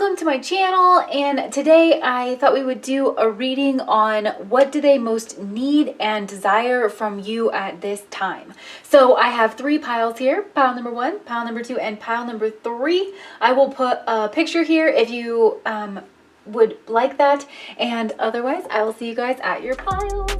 welcome to my channel, and today I thought we would do a reading on what do they most need and desire from you at this time. So I have three piles here, pile number 1, pile number 2, and pile number 3. I will put a picture here if you would like that, and otherwise I will see you guys at your piles.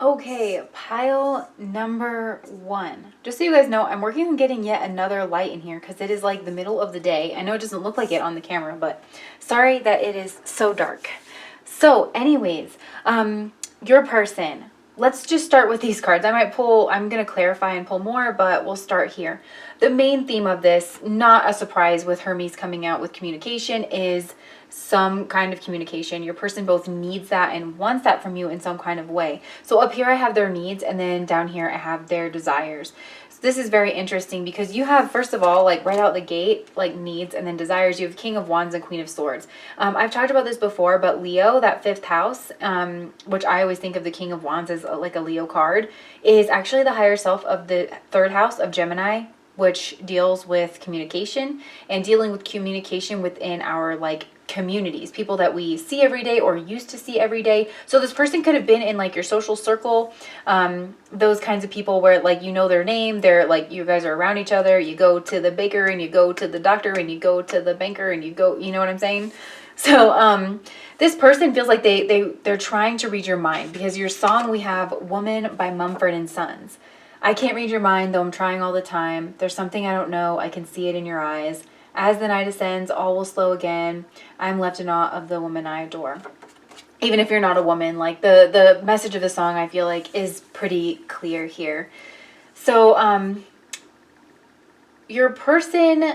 Okay, pile number 1. Just so you guys know, I'm working on getting yet another light in here because it is like the middle of the day. I know it doesn't look like it on the camera, but sorry that it is so dark. So anyways, your person. Let's just start with these cards. I'm going to clarify and pull more, but we'll start here. The main theme of this, not a surprise with Hermes coming out with communication, is some kind of communication. Your person both needs that and wants that from you in some kind of way. So up here I have their needs, and then down here I have their desires. So this is very interesting because you have, first of all, like right out the gate, like needs and then desires. You have King of Wands and Queen of Swords. I've talked about this before, but Leo, that 5th house, which I always think of the King of Wands as like a Leo card, is actually the higher self of the 3rd house of Gemini, which deals with communication and dealing with communication within our like communities, people that we see every day or used to see every day. So this person could have been in like your social circle, those kinds of people where like you know their name, they're like you guys are around each other, you go to the baker and you go to the doctor and you go to the banker and you go, you know what I'm saying? So this person feels like they're trying to read your mind, because your song, we have Woman by Mumford & Sons. I can't read your mind, though I'm trying all the time. There's something I don't know. I can see it in your eyes. As the night ascends, all will slow again. I'm left in awe of the woman I adore. Even if you're not a woman, like the message of the song, I feel like is pretty clear here. So your person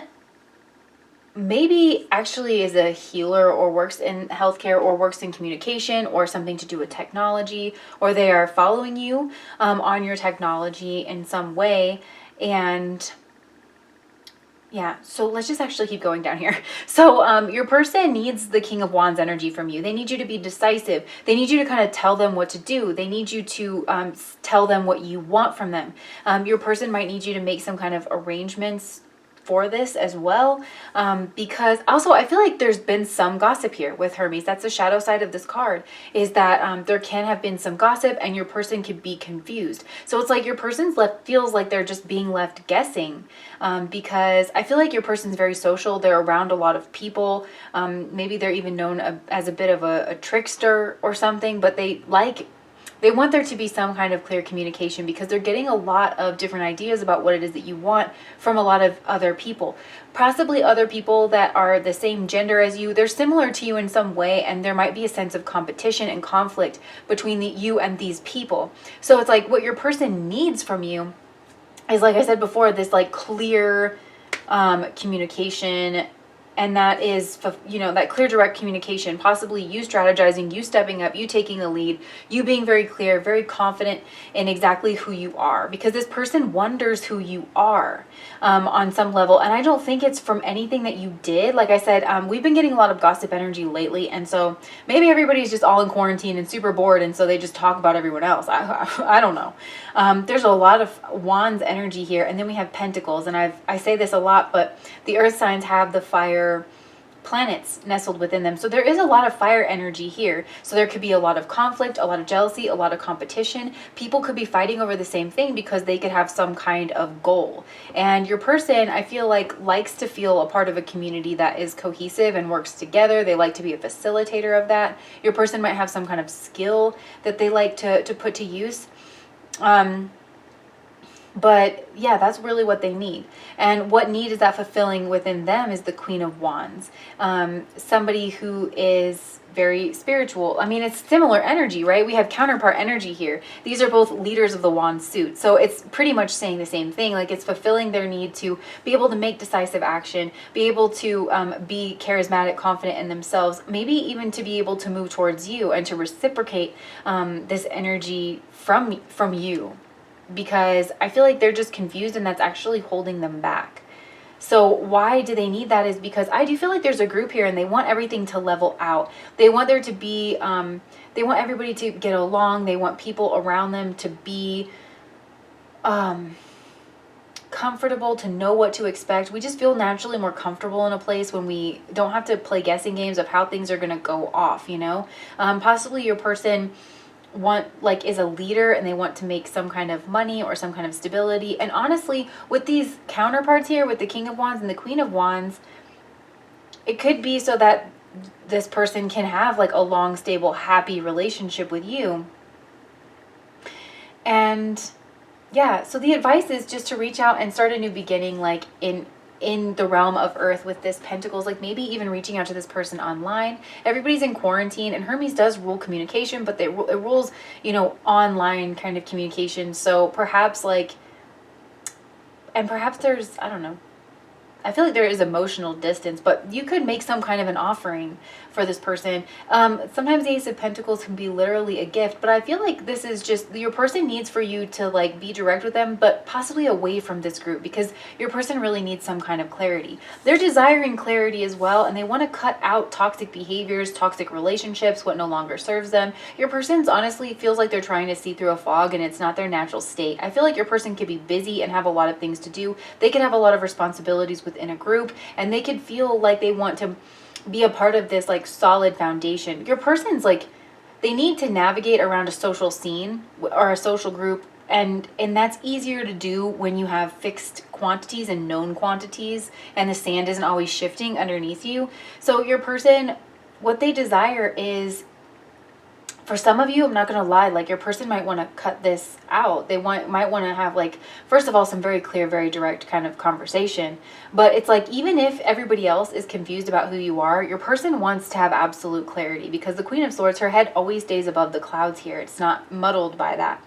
maybe actually is a healer or works in healthcare or works in communication or something to do with technology, or they are following you on your technology in some way. And yeah, so let's just actually keep going down here. So your person needs the King of Wands energy from you. They need you to be decisive. They need you to kind of tell them what to do. They need you to tell them what you want from them. Your person might need you to make some kind of arrangements for this as well, because also I feel like there's been some gossip here with Hermes. That's the shadow side of this card, is that there can have been some gossip and your person could be confused. So it's like your person's feels like they're just being left guessing, because I feel like your person's very social. They're around a lot of people. Maybe they're even known as a bit of a trickster or something, but they want there to be some kind of clear communication, because they're getting a lot of different ideas about what it is that you want from a lot of other people. Possibly other people that are the same gender as you. They're similar to you in some way, and there might be a sense of competition and conflict between you and these people. So it's like what your person needs from you is, like I said before, this like clear communication. And that is, you know, that clear, direct communication, possibly you strategizing, you stepping up, you taking the lead, you being very clear, very confident in exactly who you are, because this person wonders who you are on some level. And I don't think it's from anything that you did. Like I said, we've been getting a lot of gossip energy lately. And so maybe everybody's just all in quarantine and super bored, and so they just talk about everyone else. I don't know. There's a lot of wands energy here. And then we have pentacles. And I say this a lot, but the earth signs have the fire planets nestled within them. So there is a lot of fire energy here. So there could be a lot of conflict, a lot of jealousy, a lot of competition. People could be fighting over the same thing because they could have some kind of goal. And your person, I feel like, likes to feel a part of a community that is cohesive and works together. They like to be a facilitator of that. Your person might have some kind of skill that they like to put to use. But yeah, that's really what they need. And what need is that fulfilling within them is the Queen of Wands. Somebody who is very spiritual. I mean, it's similar energy, right? We have counterpart energy here. These are both leaders of the wand suit. So it's pretty much saying the same thing. Like, it's fulfilling their need to be able to make decisive action, be able to be charismatic, confident in themselves, maybe even to be able to move towards you and to reciprocate this energy from you. Because I feel like they're just confused and that's actually holding them back. So why do they need that is because I do feel like there's a group here and they want everything to level out. They want there to be, they want everybody to get along. They want people around them to be comfortable, to know what to expect. We just feel naturally more comfortable in a place when we don't have to play guessing games of how things are going to go off, you know? Possibly your person is a leader and they want to make some kind of money or some kind of stability. And honestly, with these counterparts here, with the King of Wands and the Queen of Wands, it could be so that this person can have like a long, stable, happy relationship with you. And yeah, so the advice is just to reach out and start a new beginning, like in the realm of earth with this pentacles, like maybe even reaching out to this person online. Everybody's in quarantine and Hermes does rule communication, but it rules, you know, online kind of communication. So perhaps perhaps there's, I don't know, I feel like there is emotional distance, but you could make some kind of an offering for this person. Sometimes the Ace of Pentacles can be literally a gift, but I feel like this is just your person needs for you to like be direct with them, but possibly away from this group because your person really needs some kind of clarity. They're desiring clarity as well, and they want to cut out toxic behaviors, toxic relationships, what no longer serves them. Your person's honestly feels like they're trying to see through a fog and it's not their natural state. I feel like your person could be busy and have a lot of things to do. They could have a lot of responsibilities within a group, and they could feel like they want to be a part of this like solid foundation. Your person's like, they need to navigate around a social scene or a social group, and that's easier to do when you have fixed quantities and known quantities and the sand isn't always shifting underneath you. So your person, what they desire is, for some of you, I'm not going to lie, like your person might want to cut this out. They might want to have like, first of all, some very clear, very direct kind of conversation. But it's like, even if everybody else is confused about who you are, your person wants to have absolute clarity because the Queen of Swords, her head always stays above the clouds here. It's not muddled by that.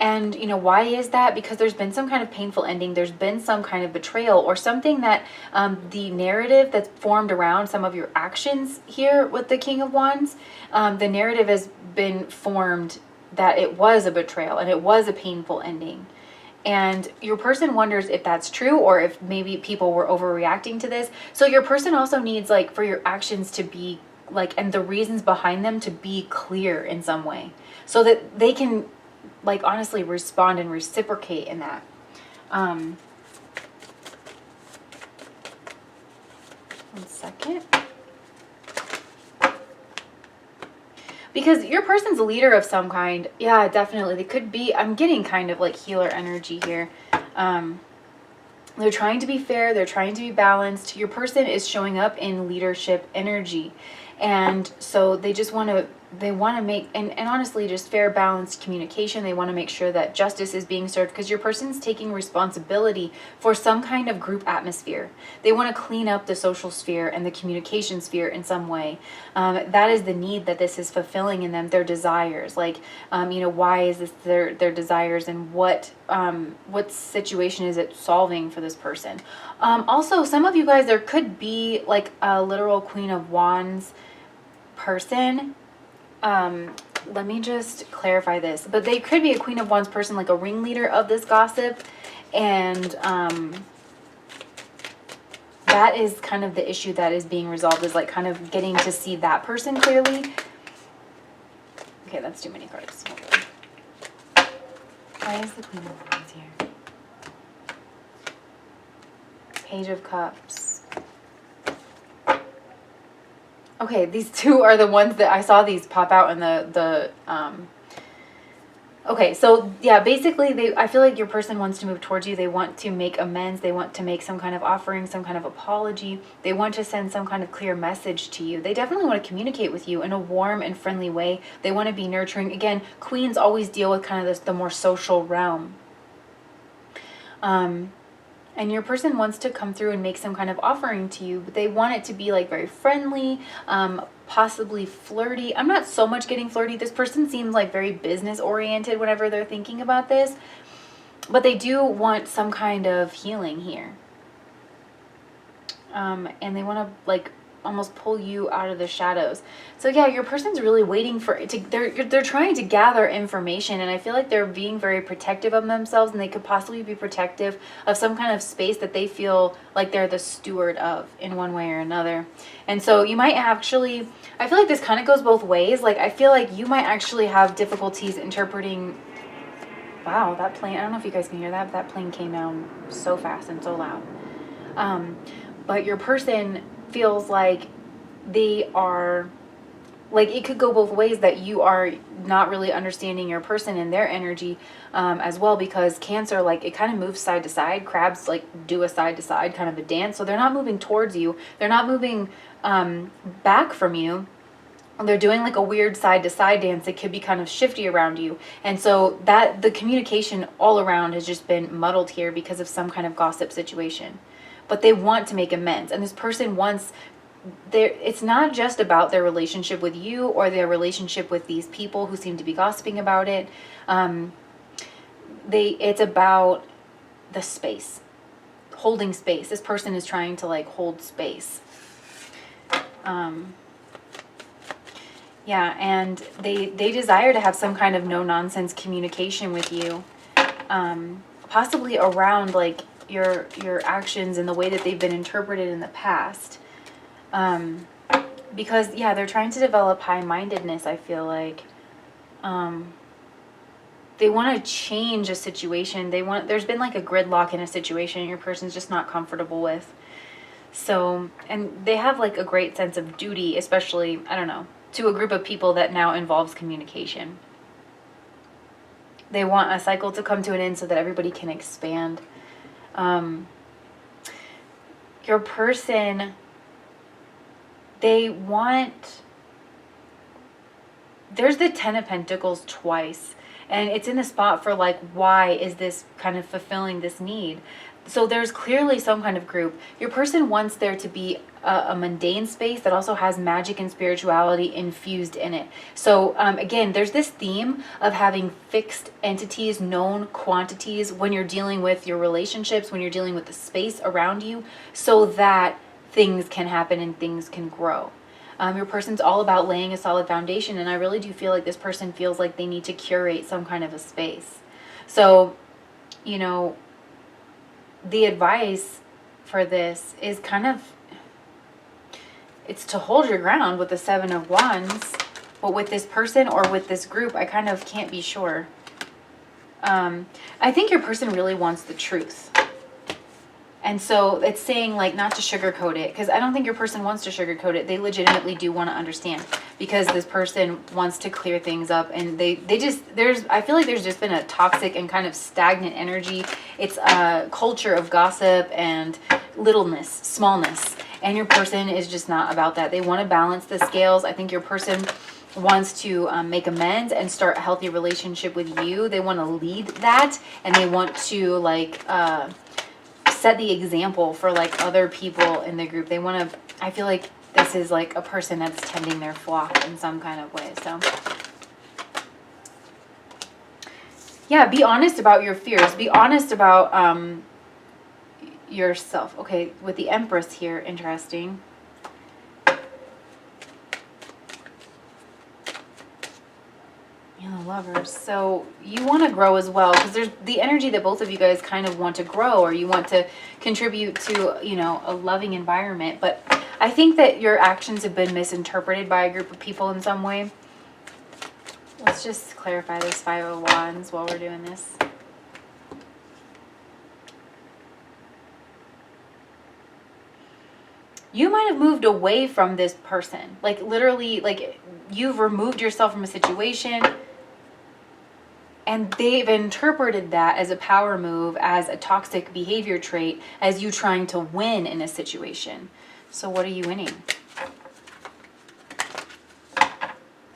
And, you know, why is that? Because there's been some kind of painful ending. There's been some kind of betrayal or something that the narrative that's formed around some of your actions here with the King of Wands, the narrative has been formed that it was a betrayal and it was a painful ending. And your person wonders if that's true or if maybe people were overreacting to this. So your person also needs like for your actions to be like, and the reasons behind them to be clear in some way so that they can like honestly respond and reciprocate in that. One second. Because your person's a leader of some kind. Yeah, definitely. They could be, I'm getting kind of like healer energy here. They're trying to be fair. They're trying to be balanced. Your person is showing up in leadership energy. And so they just want to, make, and honestly, just fair, balanced communication. They want to make sure that justice is being served because your person's taking responsibility for some kind of group atmosphere. They want to clean up the social sphere and the communication sphere in some way. That is the need that this is fulfilling in them, their desires. Like, you know, why is this their desires and what situation is it solving for this person? Also, some of you guys, there could be like a literal Queen of Wands person. Let me just clarify this, but they could be a Queen of Wands person, like a ringleader of this gossip, and that is kind of the issue that is being resolved, is like kind of getting to see that person clearly. Okay, that's too many cards. Why is the Queen of Wands here? Page of Cups. Okay, these two are the ones that I saw these pop out in okay, so yeah, basically I feel like your person wants to move towards you. They want to make amends. They want to make some kind of offering, some kind of apology. They want to send some kind of clear message to you. They definitely want to communicate with you in a warm and friendly way. They want to be nurturing. Again, queens always deal with kind of the more social realm. And your person wants to come through and make some kind of offering to you, but they want it to be like very friendly, possibly flirty. I'm not so much getting flirty. This person seems like very business oriented whenever they're thinking about this, but they do want some kind of healing here. And they want to like almost pull you out of the shadows. So yeah, your person's really waiting for it to, they're trying to gather information, and I feel like they're being very protective of themselves, and they could possibly be protective of some kind of space that they feel like they're the steward of in one way or another. And so you might actually, I feel like this kind of goes both ways. Like I feel like you might actually have difficulties interpreting. Wow, that plane, I don't know if you guys can hear that, but that plane came down so fast and so loud. But your person feels like they are, like it could go both ways, that you are not really understanding your person and their energy as well, because Cancer, like it kind of moves side to side. Crabs like do a side to side kind of a dance. So they're not moving towards you. They're not moving back from you. They're doing like a weird side to side dance. It could be kind of shifty around you. And so that the communication all around has just been muddled here because of some kind of gossip situation. But they want to make amends, and this person wants it's not just about their relationship with you or their relationship with these people who seem to be gossiping about it. It's about the space, holding space. This person is trying to like hold space. Yeah, and they desire to have some kind of no nonsense communication with you, possibly around like your actions and the way that they've been interpreted in the past. Because yeah, they're trying to develop high-mindedness, I feel like. They want to change a situation. There's been like a gridlock in a situation your person's just not comfortable with. So, and they have like a great sense of duty, especially, I don't know, to a group of people that now involves communication. They want a cycle to come to an end so that everybody can expand. Your person, there's the 10 of Pentacles twice, and it's in the spot for like, why is this kind of fulfilling this need? So there's clearly some kind of group. Your person wants there to be a mundane space that also has magic and spirituality infused in it. So again, there's this theme of having fixed entities, known quantities when you're dealing with your relationships, when you're dealing with the space around you, so that things can happen and things can grow. Your person's all about laying a solid foundation, and I really do feel like this person feels like they need to curate some kind of a space. So, you know, the advice for this is kind of, it's to hold your ground with the 7 of Wands, but with this person or with this group, I kind of can't be sure. I think your person really wants the truth. And so it's saying like not to sugarcoat it, because I don't think your person wants to sugarcoat it. They legitimately do want to understand, because this person wants to clear things up, and they just, I feel like there's just been a toxic and kind of stagnant energy. It's a culture of gossip and littleness, smallness, and your person is just not about that. They want to balance the scales. I think your person wants to make amends and start a healthy relationship with you. They want to lead that, and they want to like set the example for like other people in the group. They want to, I feel like this is like a person that's tending their flock in some kind of way. So yeah, be honest about your fears. Be honest about yourself. Okay, with the Empress here, interesting. And the Lovers. So you want to grow as well, because there's the energy that both of you guys kind of want to grow, or you want to contribute to, you know, a loving environment. But I think that your actions have been misinterpreted by a group of people in some way. Let's just clarify this 5 of Wands while we're doing this. you might have moved away from this person. Like literally, like you've removed yourself from a situation, and they've interpreted that as a power move, as a toxic behavior trait, as you trying to win in a situation. So what are you winning?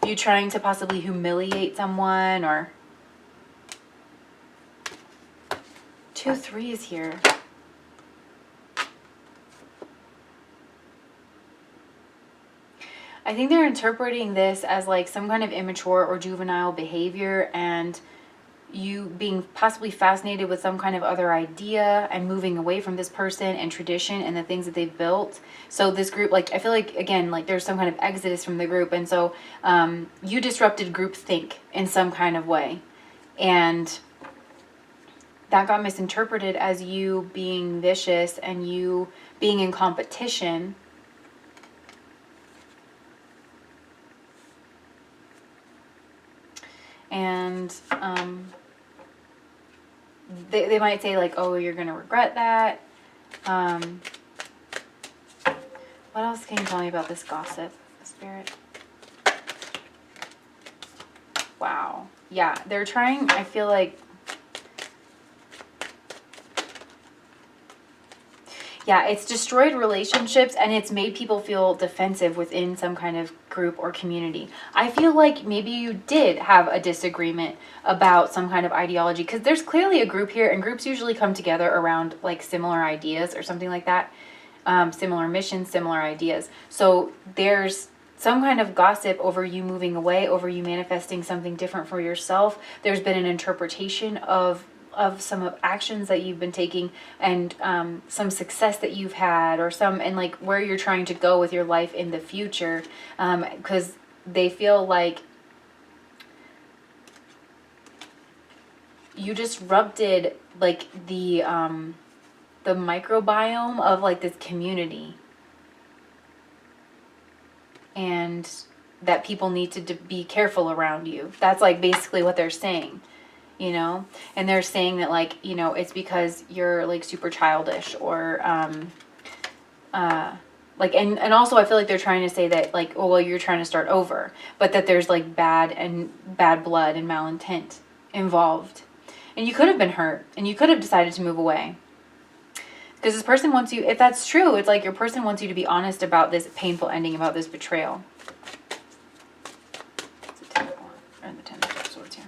You trying to possibly humiliate someone, or 2 3s here. I think they're interpreting this as like some kind of immature or juvenile behavior, and you being possibly fascinated with some kind of other idea and moving away from this person and tradition and the things that they've built. So this group, like, I feel like, again, like there's some kind of exodus from the group. And so you disrupted groupthink in some kind of way. And that got misinterpreted as you being vicious and you being in competition. And they might say like, oh, you're going to regret that. What else can you tell me about this gossip, Spirit? Wow. Yeah, they're trying, I feel like, yeah, it's destroyed relationships and it's made people feel defensive within some kind of group or community. I feel like maybe you did have a disagreement about some kind of ideology, because there's clearly a group here, and groups usually come together around like similar ideas or something like that. Similar missions, similar ideas. So there's some kind of gossip over you moving away, over you manifesting something different for yourself. There's been an interpretation of some of actions that you've been taking, and some success that you've had, or some, and like where you're trying to go with your life in the future, because they feel like you disrupted like the microbiome of like this community, and that people need to be careful around you. That's like basically what they're saying. You know, and they're saying that like, you know, it's because you're like super childish, or like, and also I feel like they're trying to say that like, oh well, you're trying to start over, but that there's like bad blood and malintent involved, and you could have been hurt, and you could have decided to move away, because this person wants you, if that's true, it's like your person wants you to be honest about this painful ending, about this betrayal. It's a 10 or the 10 of swords here.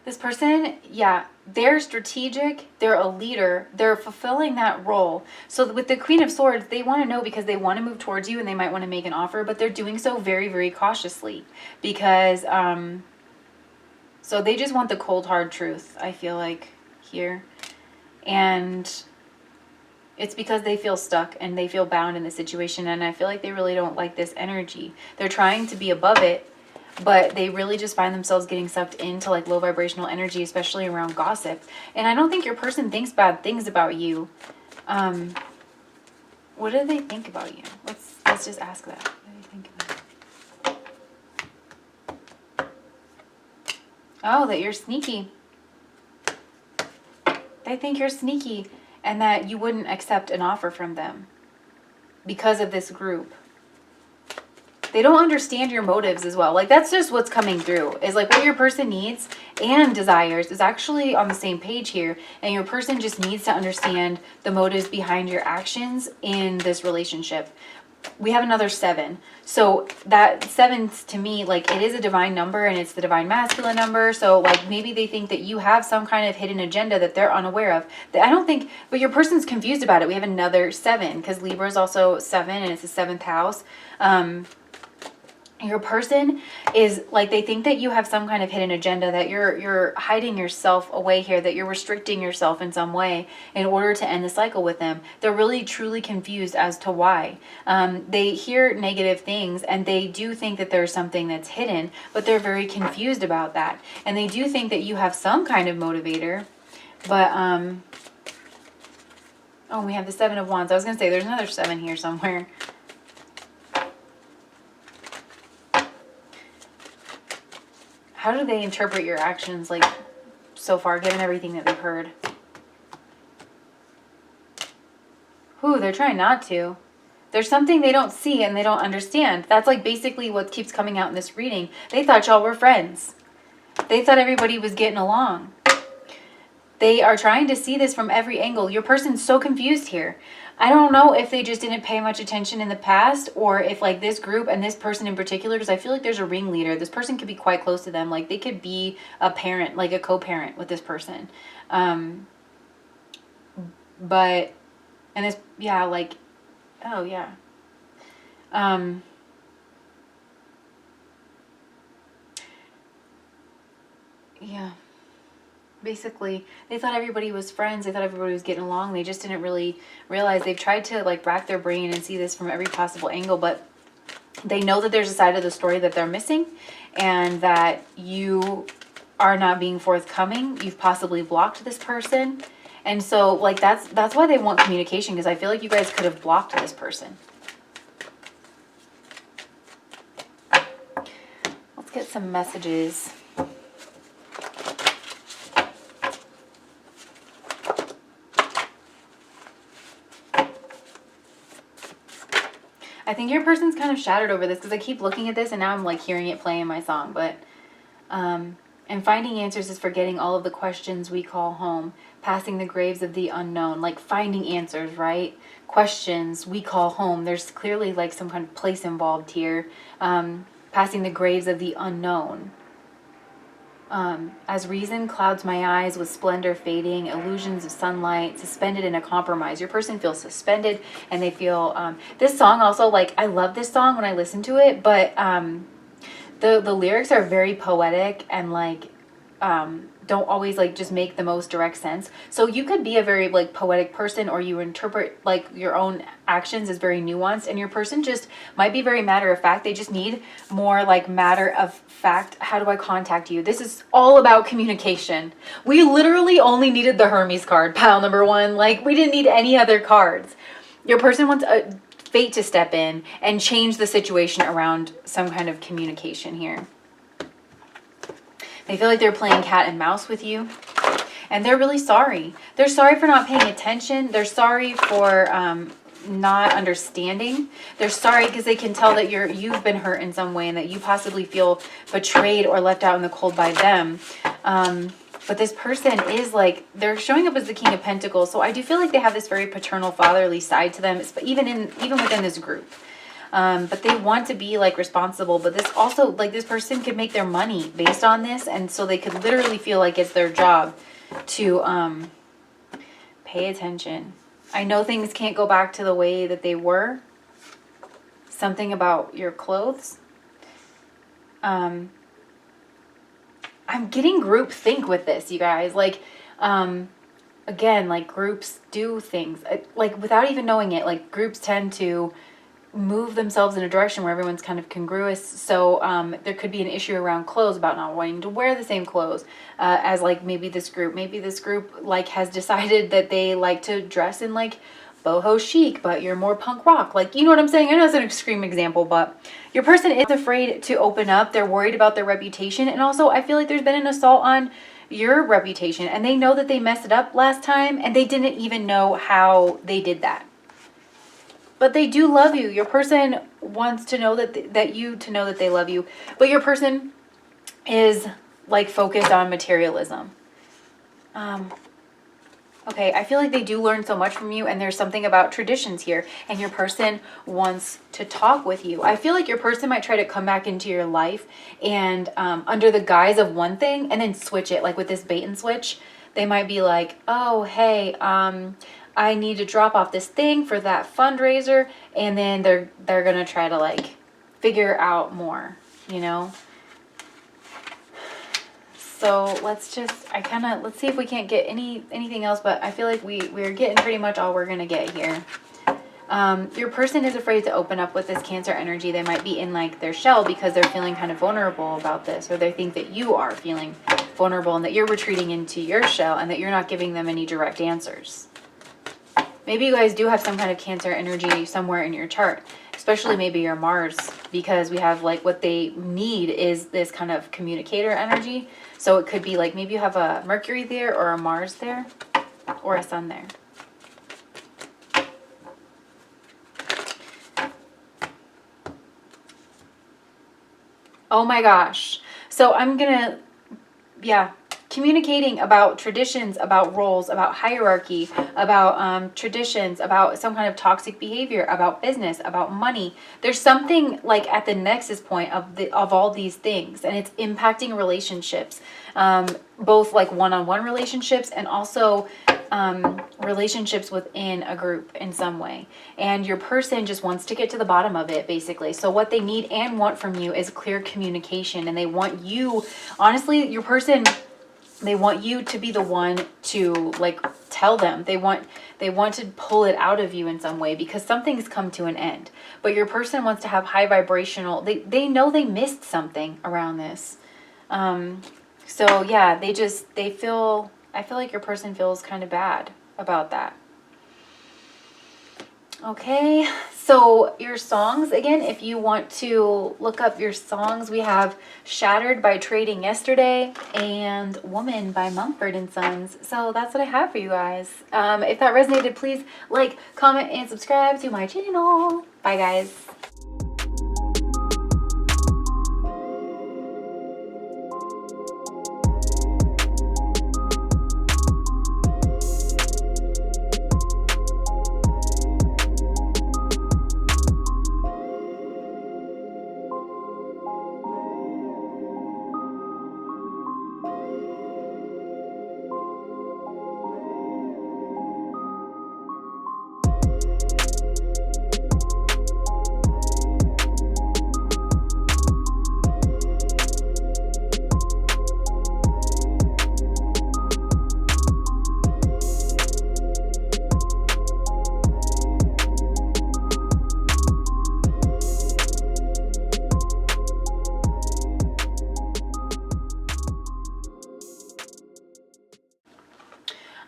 This person, yeah, they're strategic, they're a leader, they're fulfilling that role. So with the Queen of Swords, they want to know because they want to move towards you and they might want to make an offer, but they're doing so very, very cautiously, because, so they just want the cold, hard truth, I feel like, here. And it's because they feel stuck and they feel bound in the situation, and I feel like they really don't like this energy. They're trying to be above it, but they really just find themselves getting sucked into like low vibrational energy, especially around gossip. And I don't think your person thinks bad things about you. What do they think about you? Let's just ask that. What do they think about you? Oh, that you're sneaky. They think you're sneaky and that you wouldn't accept an offer from them because of this group. They don't understand your motives as well. Like, that's just what's coming through, is like what your person needs and desires is actually on the same page here. And your person just needs to understand the motives behind your actions in this relationship. We have another 7. So that 7 to me, like, it is a divine number, and it's the divine masculine number. So like maybe they think that you have some kind of hidden agenda that they're unaware of. I don't think, but your person's confused about it. We have another 7 because Libra is also 7 and it's the 7th house. Your person is like, they think that you have some kind of hidden agenda, that you're hiding yourself away here, that you're restricting yourself in some way in order to end the cycle with them. They're really truly confused as to why. They hear negative things and they do think that there's something that's hidden, but they're very confused about that. And they do think that you have some kind of motivator, but oh, we have the Seven of Wands. I was gonna say there's another 7 here somewhere. How do they interpret your actions, like, so far, given everything that they've heard? Ooh, they're trying not to. There's something they don't see and they don't understand. That's, like, basically what keeps coming out in this reading. They thought y'all were friends. They thought everybody was getting along. They are trying to see this from every angle. Your person's so confused here. I don't know if they just didn't pay much attention in the past, or if like this group and this person in particular, because I feel like there's a ringleader. This person could be quite close to them. Like they could be a parent, like a co-parent with this person. But, and this, yeah, like, oh yeah. Yeah. Basically, they thought everybody was friends. They thought everybody was getting along. They just didn't really realize. They've tried to like rack their brain and see this from every possible angle, but they know that there's a side of the story that they're missing, and that you are not being forthcoming. You've possibly blocked this person. And so like that's why they want communication, because I feel like you guys could have blocked this person. Let's get some messages. I think your person's kind of shattered over this, because I keep looking at this and now I'm like hearing it play in my song. But and finding answers is forgetting all of the questions we call home, passing the graves of the unknown. Like finding answers, right? Questions we call home. There's clearly like some kind of place involved here. Passing the graves of the unknown. As reason clouds my eyes with splendor fading, illusions of sunlight, suspended in a compromise. Your person feels suspended, and they feel, this song also, like, I love this song when I listen to it, but the lyrics are very poetic and, like, don't always, like, just make the most direct sense. So you could be a very, like, poetic person, or you interpret, like, your own actions as very nuanced, and your person just might be very matter of fact. They just need more, like, matter of fact. How do I contact you? This is all about communication. We literally only needed the Hermes card, pile number 1. Like, we didn't need any other cards. Your person wants a fate to step in and change the situation around some kind of communication here. They feel like they're playing cat and mouse with you, and they're really sorry. They're sorry for not paying attention. They're sorry for not understanding. They're sorry because they can tell that you've been hurt in some way, and that you possibly feel betrayed or left out in the cold by them. But this person is like, they're showing up as the King of Pentacles. So I do feel like they have this very paternal, fatherly side to them, even within this group. But they want to be like responsible, but this also, like, this person could make their money based on this, and so they could literally feel like it's their job to pay attention. I know things can't go back to the way that they were. Something about your clothes. I'm getting group think with this, you guys. Like, again, like, groups do things like without even knowing it. Like, groups tend to move themselves in a direction where everyone's kind of congruous. So there could be an issue around clothes, about not wanting to wear the same clothes as like maybe this group like has decided that they like to dress in like boho chic, but you're more punk rock. Like, you know what I'm saying? I know it's an extreme example, but your person is afraid to open up. They're worried about their reputation. And also I feel like there's been an assault on your reputation, and they know that they messed it up last time, and they didn't even know how they did that. But they do love you. Your person wants to know that you to know that they love you. But your person is like focused on materialism. Okay, I feel like they do learn so much from you, and there's something about traditions here, and your person wants to talk with you. I feel like your person might try to come back into your life and under the guise of one thing, and then switch it, like with this bait and switch. They might be like, oh, hey, I need to drop off this thing for that fundraiser, and then they're gonna try to like figure out more, you know? So let's just, let's see if we can't get anything else, but I feel like we're getting pretty much all we're going to get here. Your person is afraid to open up with this Cancer energy. They might be in like their shell because they're feeling kind of vulnerable about this, or they think that you are feeling vulnerable and that you're retreating into your shell and that you're not giving them any direct answers. Maybe you guys do have some kind of Cancer energy somewhere in your chart, especially maybe your Mars, because we have like what they need is this kind of communicator energy. So it could be like maybe you have a Mercury there or a Mars there or a Sun there. Oh my gosh. So I'm gonna, yeah, communicating about traditions, about roles, about hierarchy, about traditions, about some kind of toxic behavior, about business, about money. There's something like at the nexus point of all these things, and it's impacting relationships, both like one-on-one relationships and also relationships within a group in some way. And your person just wants to get to the bottom of it, basically. So what they need and want from you is clear communication, and they want you, honestly, your person, they want you to be the one to like tell them. They want to pull it out of you in some way because something's come to an end. But your person wants to have high vibrational, they know they missed something around this. So yeah, I feel like your person feels kind of bad about that. Okay, so your songs, again, if you want to look up your songs, we have Shattered by Trading Yesterday and Woman by Mumford & Sons. So that's what I have for you guys. If that resonated, please like, comment, and subscribe to my channel. Bye, guys.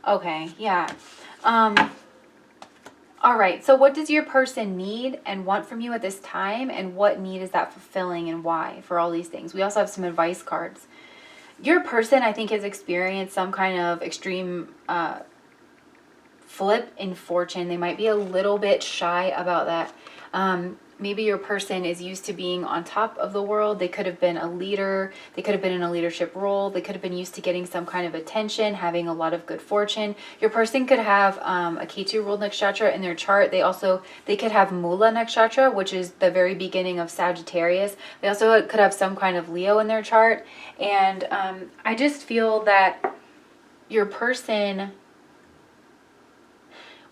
Okay, yeah. All right, so what does your person need and want from you at this time, and what need is that fulfilling and why for all these things? We also have some advice cards. Your person, I think, has experienced some kind of extreme flip in fortune. They might be a little bit shy about that. Maybe your person is used to being on top of the world. They could have been a leader. They could have been in a leadership role. They could have been used to getting some kind of attention, having a lot of good fortune. Your person could have a Ketu ruled nakshatra in their chart. They could have Mula nakshatra, which is the very beginning of Sagittarius. They also could have some kind of Leo in their chart. And I just feel that your person,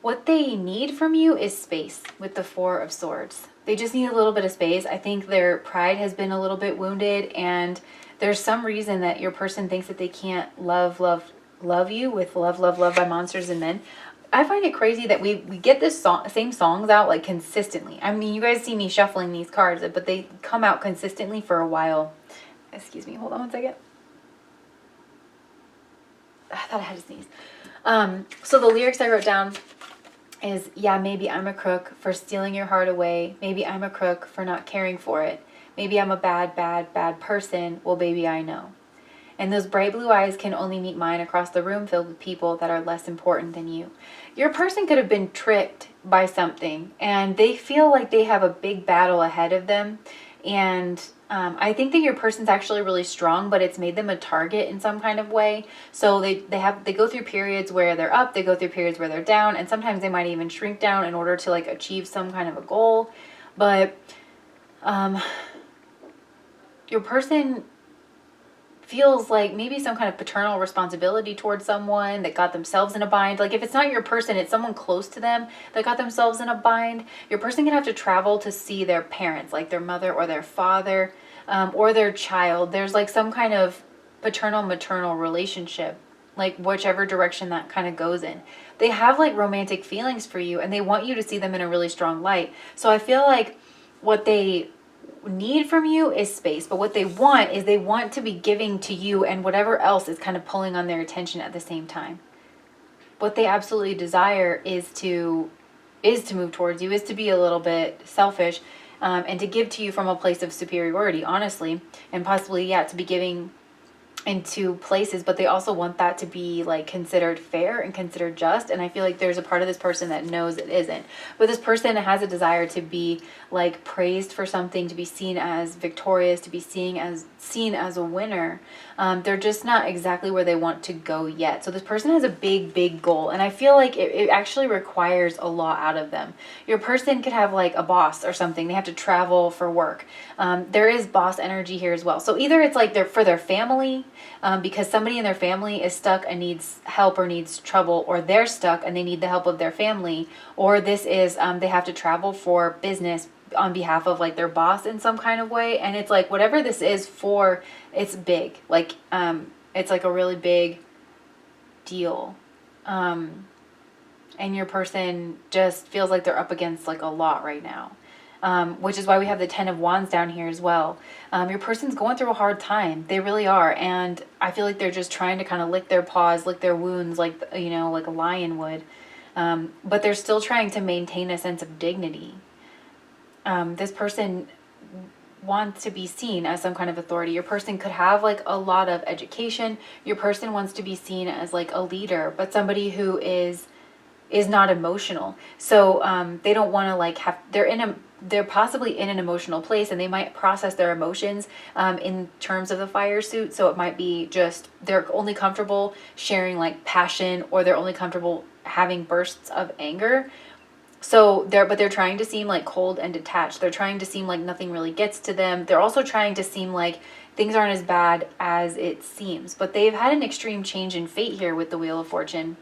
what they need from you is space with the Four of Swords. They just need a little bit of space. I think their pride has been a little bit wounded, and there's some reason that your person thinks that they can't love you with love by Monsters and Men. I find it crazy that we get this same songs out like consistently. I mean, you guys see me shuffling these cards, but they come out consistently for a while. Excuse me, hold on one second. I thought I had to sneeze. So the lyrics I wrote down is, yeah, maybe I'm a crook for stealing your heart away. Maybe I'm a crook for not caring for it. Maybe I'm a bad person. Well, baby, I know. And those bright blue eyes can only meet mine across the room filled with people that are less important than you. Your person could have been tricked by something, and they feel like they have a big battle ahead of them. And I think that your person's actually really strong, but it's made them a target in some kind of way. So they go through periods where they're up, they go through periods where they're down, and sometimes they might even shrink down in order to like achieve some kind of a goal. But your person feels like maybe some kind of paternal responsibility towards someone that got themselves in a bind. Like if it's not your person, it's someone close to them that got themselves in a bind. Your person can have to travel to see their parents, like their mother or their father, or their child. There's like some kind of paternal maternal relationship, like whichever direction that kind of goes in. They have like romantic feelings for you and they want you to see them in a really strong light. So I feel like what they need from you is space, but what they want is they want to be giving to you and whatever else is kind of pulling on their attention at the same time. What they absolutely desire is to move towards you, is to be a little bit selfish, and to give to you from a place of superiority, honestly, and possibly, yeah, to be giving into places, but they also want that to be like considered fair and considered just. And I feel like there's a part of this person that knows it isn't, but this person has a desire to be like praised for something, to be seen as victorious, to be seen as a winner. They're just not exactly where they want to go yet. So this person has a big goal, and I feel like it actually requires a lot out of them. Your person could have like a boss or something. They have to travel for work. There is boss energy here as well. So either it's like they're for their family, because somebody in their family is stuck and needs help or needs trouble, or they're stuck and they need the help of their family, or this is they have to travel for business on behalf of like their boss in some kind of way. And it's like whatever this is for, it's big, like it's like a really big deal, and your person just feels like they're up against like a lot right now. Which is why we have the 10 of Wands down here as well. Your person's going through a hard time. They really are. And I feel like they're just trying to kind of lick their paws, lick their wounds, like, you know, like a lion would. But they're still trying to maintain a sense of dignity. This person wants to be seen as some kind of authority. Your person could have like a lot of education. Your person wants to be seen as like a leader, but somebody who is not emotional. So they don't want to like have, they're possibly in an emotional place, and they might process their emotions in terms of the fire suit. So it might be just they're only comfortable sharing like passion, or they're only comfortable having bursts of anger. So they're trying to seem like cold and detached. They're trying to seem like nothing really gets to them. They're also trying to seem like things aren't as bad as it seems. But they've had an extreme change in fate here with the Wheel of Fortune.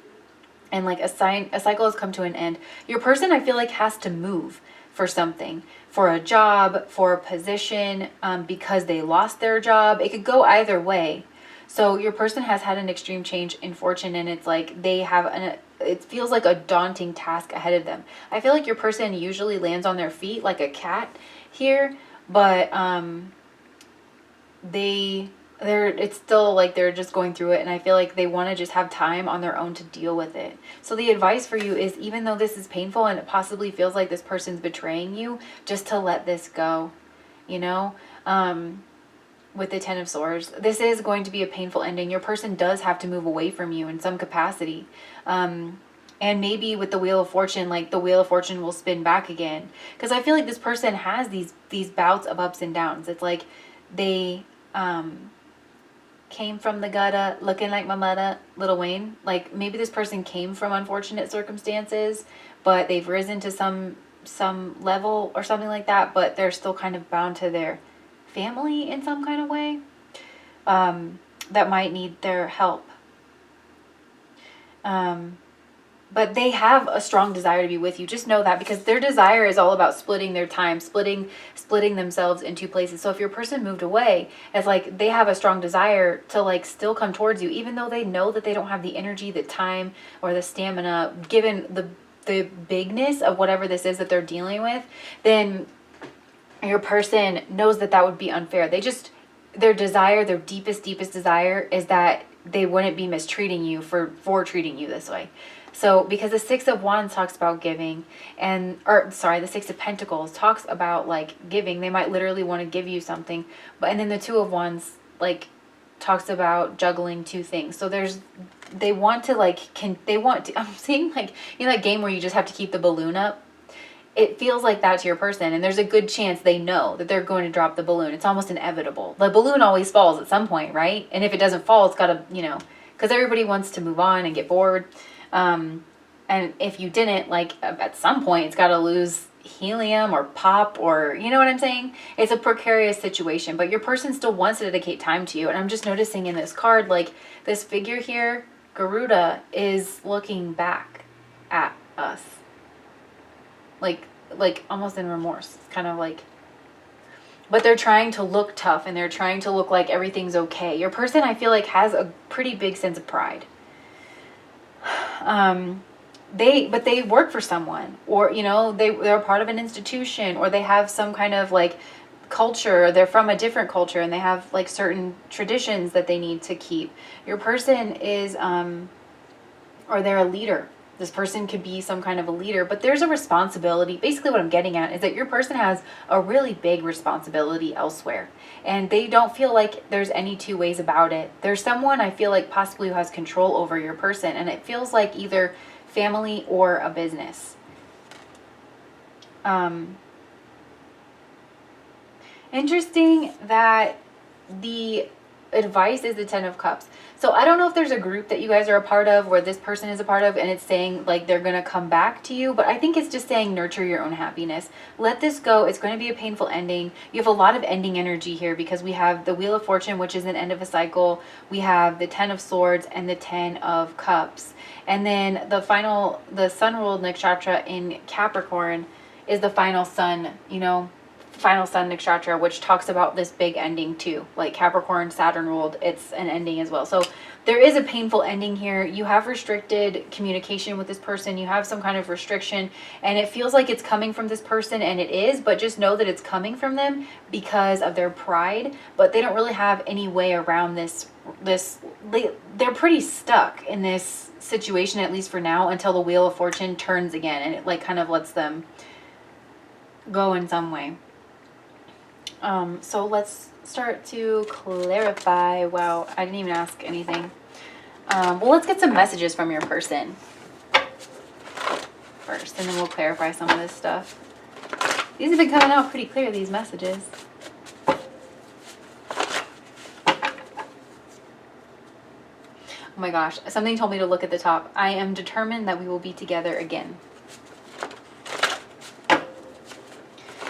And like a cycle has come to an end. Your person, I feel like, has to move for something, for a job, for a position, because they lost their job. It could go either way. So your person has had an extreme change in fortune, and it's like they have it feels like a daunting task ahead of them. I feel like your person usually lands on their feet like a cat here, but it's still like they're just going through it, and I feel like they want to just have time on their own to deal with it. So the advice for you is, even though this is painful and it possibly feels like this person's betraying you, just to let this go, you know. With the 10 of Swords, this is going to be a painful ending. Your person does have to move away from you in some capacity. And maybe with the Wheel of Fortune, like the Wheel of Fortune will spin back again, because I feel like this person has these bouts of ups and downs. It's like they came from the gutter looking like my mother, Lil Wayne. Like maybe this person came from unfortunate circumstances, but they've risen to some level or something like that, but they're still kind of bound to their family in some kind of way, that might need their help. But they have a strong desire to be with you. Just know that, because their desire is all about splitting their time, splitting themselves into places. So if your person moved away, it's like they have a strong desire to like still come towards you, even though they know that they don't have the energy, the time, or the stamina, given the bigness of whatever this is that they're dealing with. Then your person knows that would be unfair. Their desire, their deepest desire is that they wouldn't be mistreating you for treating you this way. So because the 6 of Wands talks about giving, the 6 of Pentacles talks about like giving. They might literally want to give you something, and then the 2 of Wands like talks about juggling two things. So I'm seeing like, you know, that game where you just have to keep the balloon up. It feels like that to your person, and there's a good chance they know that they're going to drop the balloon. It's almost inevitable. The balloon always falls at some point, right? And if it doesn't fall, it's got to, you know, because everybody wants to move on and get bored. And if you didn't, like, at some point, it's got to lose helium or pop, or you know what I'm saying? It's a precarious situation, but your person still wants to dedicate time to you. And I'm just noticing in this card, like this figure here, Garuda, is looking back at us. Like almost in remorse. It's kind of like, but they're trying to look tough and they're trying to look like everything's okay. Your person, I feel like, has a pretty big sense of pride. But they work for someone, or you know, they're part of an institution, or they have some kind of like culture. They're from a different culture and they have like certain traditions that they need to keep. Your person is or they're a leader. This person could be some kind of a leader, but there's a responsibility. Basically what I'm getting at is that your person has a really big responsibility elsewhere, and they don't feel like there's any two ways about it. There's someone, I feel like, possibly who has control over your person, and it feels like either family or a business. Interesting that the advice is the 10 of Cups. So I don't know if there's a group that you guys are a part of where this person is a part of and it's saying like they're going to come back to you, but I think it's just saying nurture your own happiness. Let this go. It's going to be a painful ending. You have a lot of ending energy here because we have the Wheel of Fortune, which is an end of a cycle. We have the 10 of Swords and the 10 of Cups. And then the sun ruled nakshatra in Capricorn is the final sun, you know, final sun nakshatra, which talks about this big ending too. Like Capricorn, Saturn ruled, it's an ending as well. So there is a painful ending here. You have restricted communication with this person. You have some kind of restriction, and it feels like it's coming from this person, and it is, but just know that it's coming from them because of their pride, but they don't really have any way around this. They're pretty stuck in this situation, at least for now, until the Wheel of Fortune turns again, and it like kind of lets them go in some way. So let's start to clarify. Wow, I didn't even ask anything. Well, let's get some messages from your person first, and then we'll clarify some of this stuff. These have been coming out pretty clear, these messages. Oh my gosh, something told me to look at the top. I am determined that we will be together again.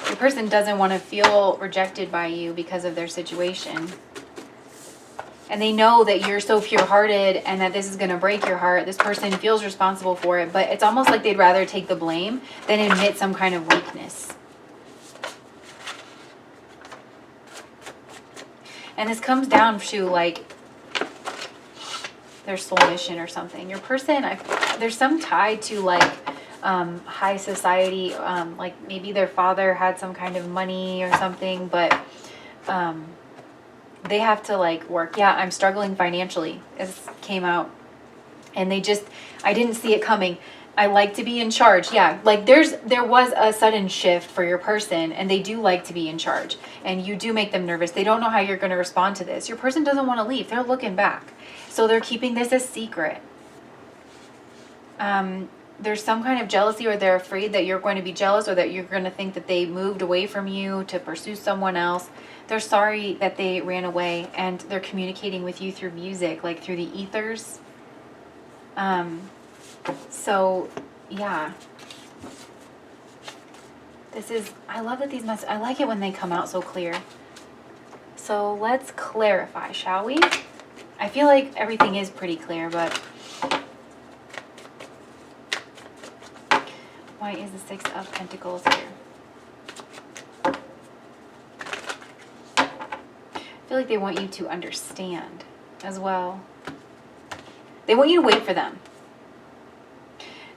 The person doesn't want to feel rejected by you because of their situation. And they know that you're so pure-hearted and that this is going to break your heart. This person feels responsible for it, but it's almost like they'd rather take the blame than admit some kind of weakness. And this comes down to like their soul mission or something. Your person, there's some tie to like high society, like maybe their father had some kind of money or something, but they have to like work. Yeah, I'm struggling financially. This came out, and I didn't see it coming. I like to be in charge. Yeah, like there was a sudden shift for your person, and they do like to be in charge, and you do make them nervous. They don't know how you're going to respond to this. Your person doesn't want to leave. They're looking back, so they're keeping this a secret. There's some kind of jealousy, or they're afraid that you're going to be jealous, or that you're going to think that they moved away from you to pursue someone else. They're sorry that they ran away, and they're communicating with you through music, like through the ethers. So yeah, I love that these messages, I like it when they come out so clear. So let's clarify, shall we? I feel like everything is pretty clear, but why is the Six of Pentacles here? I feel like they want you to understand as well. They want you to wait for them.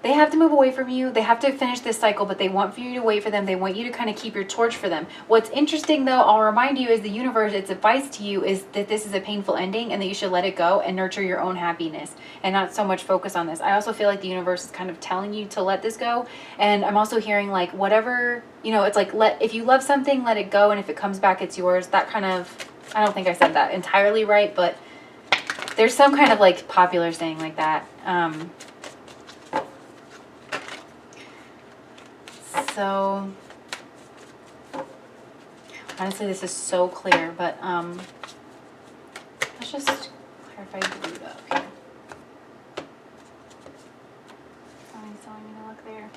They have to move away from you. They have to finish this cycle, but they want for you to wait for them. They want you to kind of keep your torch for them. What's interesting, though, I'll remind you, is the universe, its advice to you is that this is a painful ending and that you should let it go and nurture your own happiness and not so much focus on this. I also feel like the universe is kind of telling you to let this go. And I'm also hearing like whatever, you know, it's like if you love something, let it go. And if it comes back, it's yours. That kind of, I don't think I said that entirely right, but there's some kind of like popular saying like that. So honestly, this is so clear, but let's just clarify the root up here. Something's telling me to look there.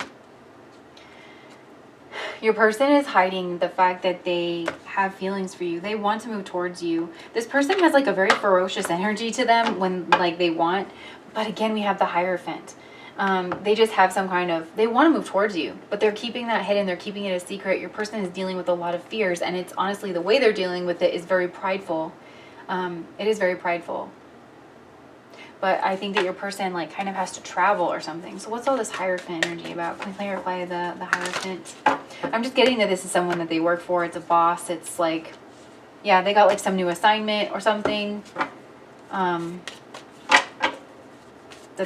Your person is hiding the fact that they have feelings for you. They want to move towards you. This person has like a very ferocious energy to them when like they want. But again, we have the Hierophant. They just have some kind of, they want to move towards you, but they're keeping that hidden. They're keeping it a secret. Your person is dealing with a lot of fears, and it's honestly the way they're dealing with it is very prideful. It is very prideful. But I think that your person like kind of has to travel or something. So what's all this Hierophant energy about? Can we clarify the Hierophant? I'm just getting that this is someone that they work for. It's a boss. It's like, yeah, they got like some new assignment or something that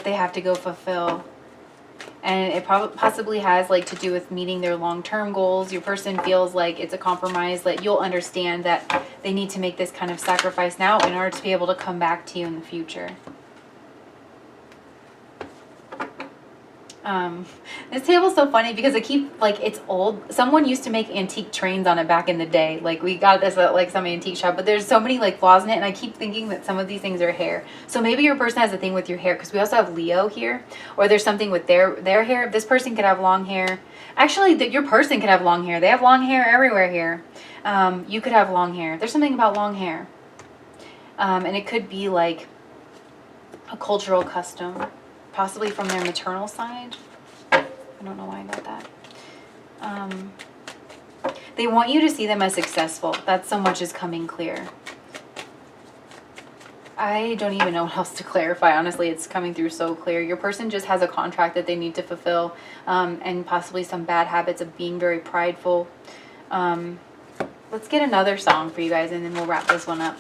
they have to go fulfill. And it possibly has like to do with meeting their long-term goals. Your person feels like it's a compromise, that you'll understand that they need to make this kind of sacrifice now in order to be able to come back to you in the future. This table's so funny because I keep like, it's old. Someone used to make antique trains on it back in the day. Like we got this at like some antique shop, but there's so many like flaws in it, and I keep thinking that some of these things are hair. So maybe your person has a thing with your hair, because we also have Leo here, or there's something with their hair. This person could have long hair. Actually, your person could have long hair. They have long hair everywhere here. You could have long hair. There's something about long hair. And it could be like a cultural custom, possibly from their maternal side. I don't know why I got that. They want you to see them as successful. That's so much is coming clear. I don't even know what else to clarify. Honestly, it's coming through so clear. Your person just has a contract that they need to fulfill, and possibly some bad habits of being very prideful. Let's get another song for you guys, and then we'll wrap this one up.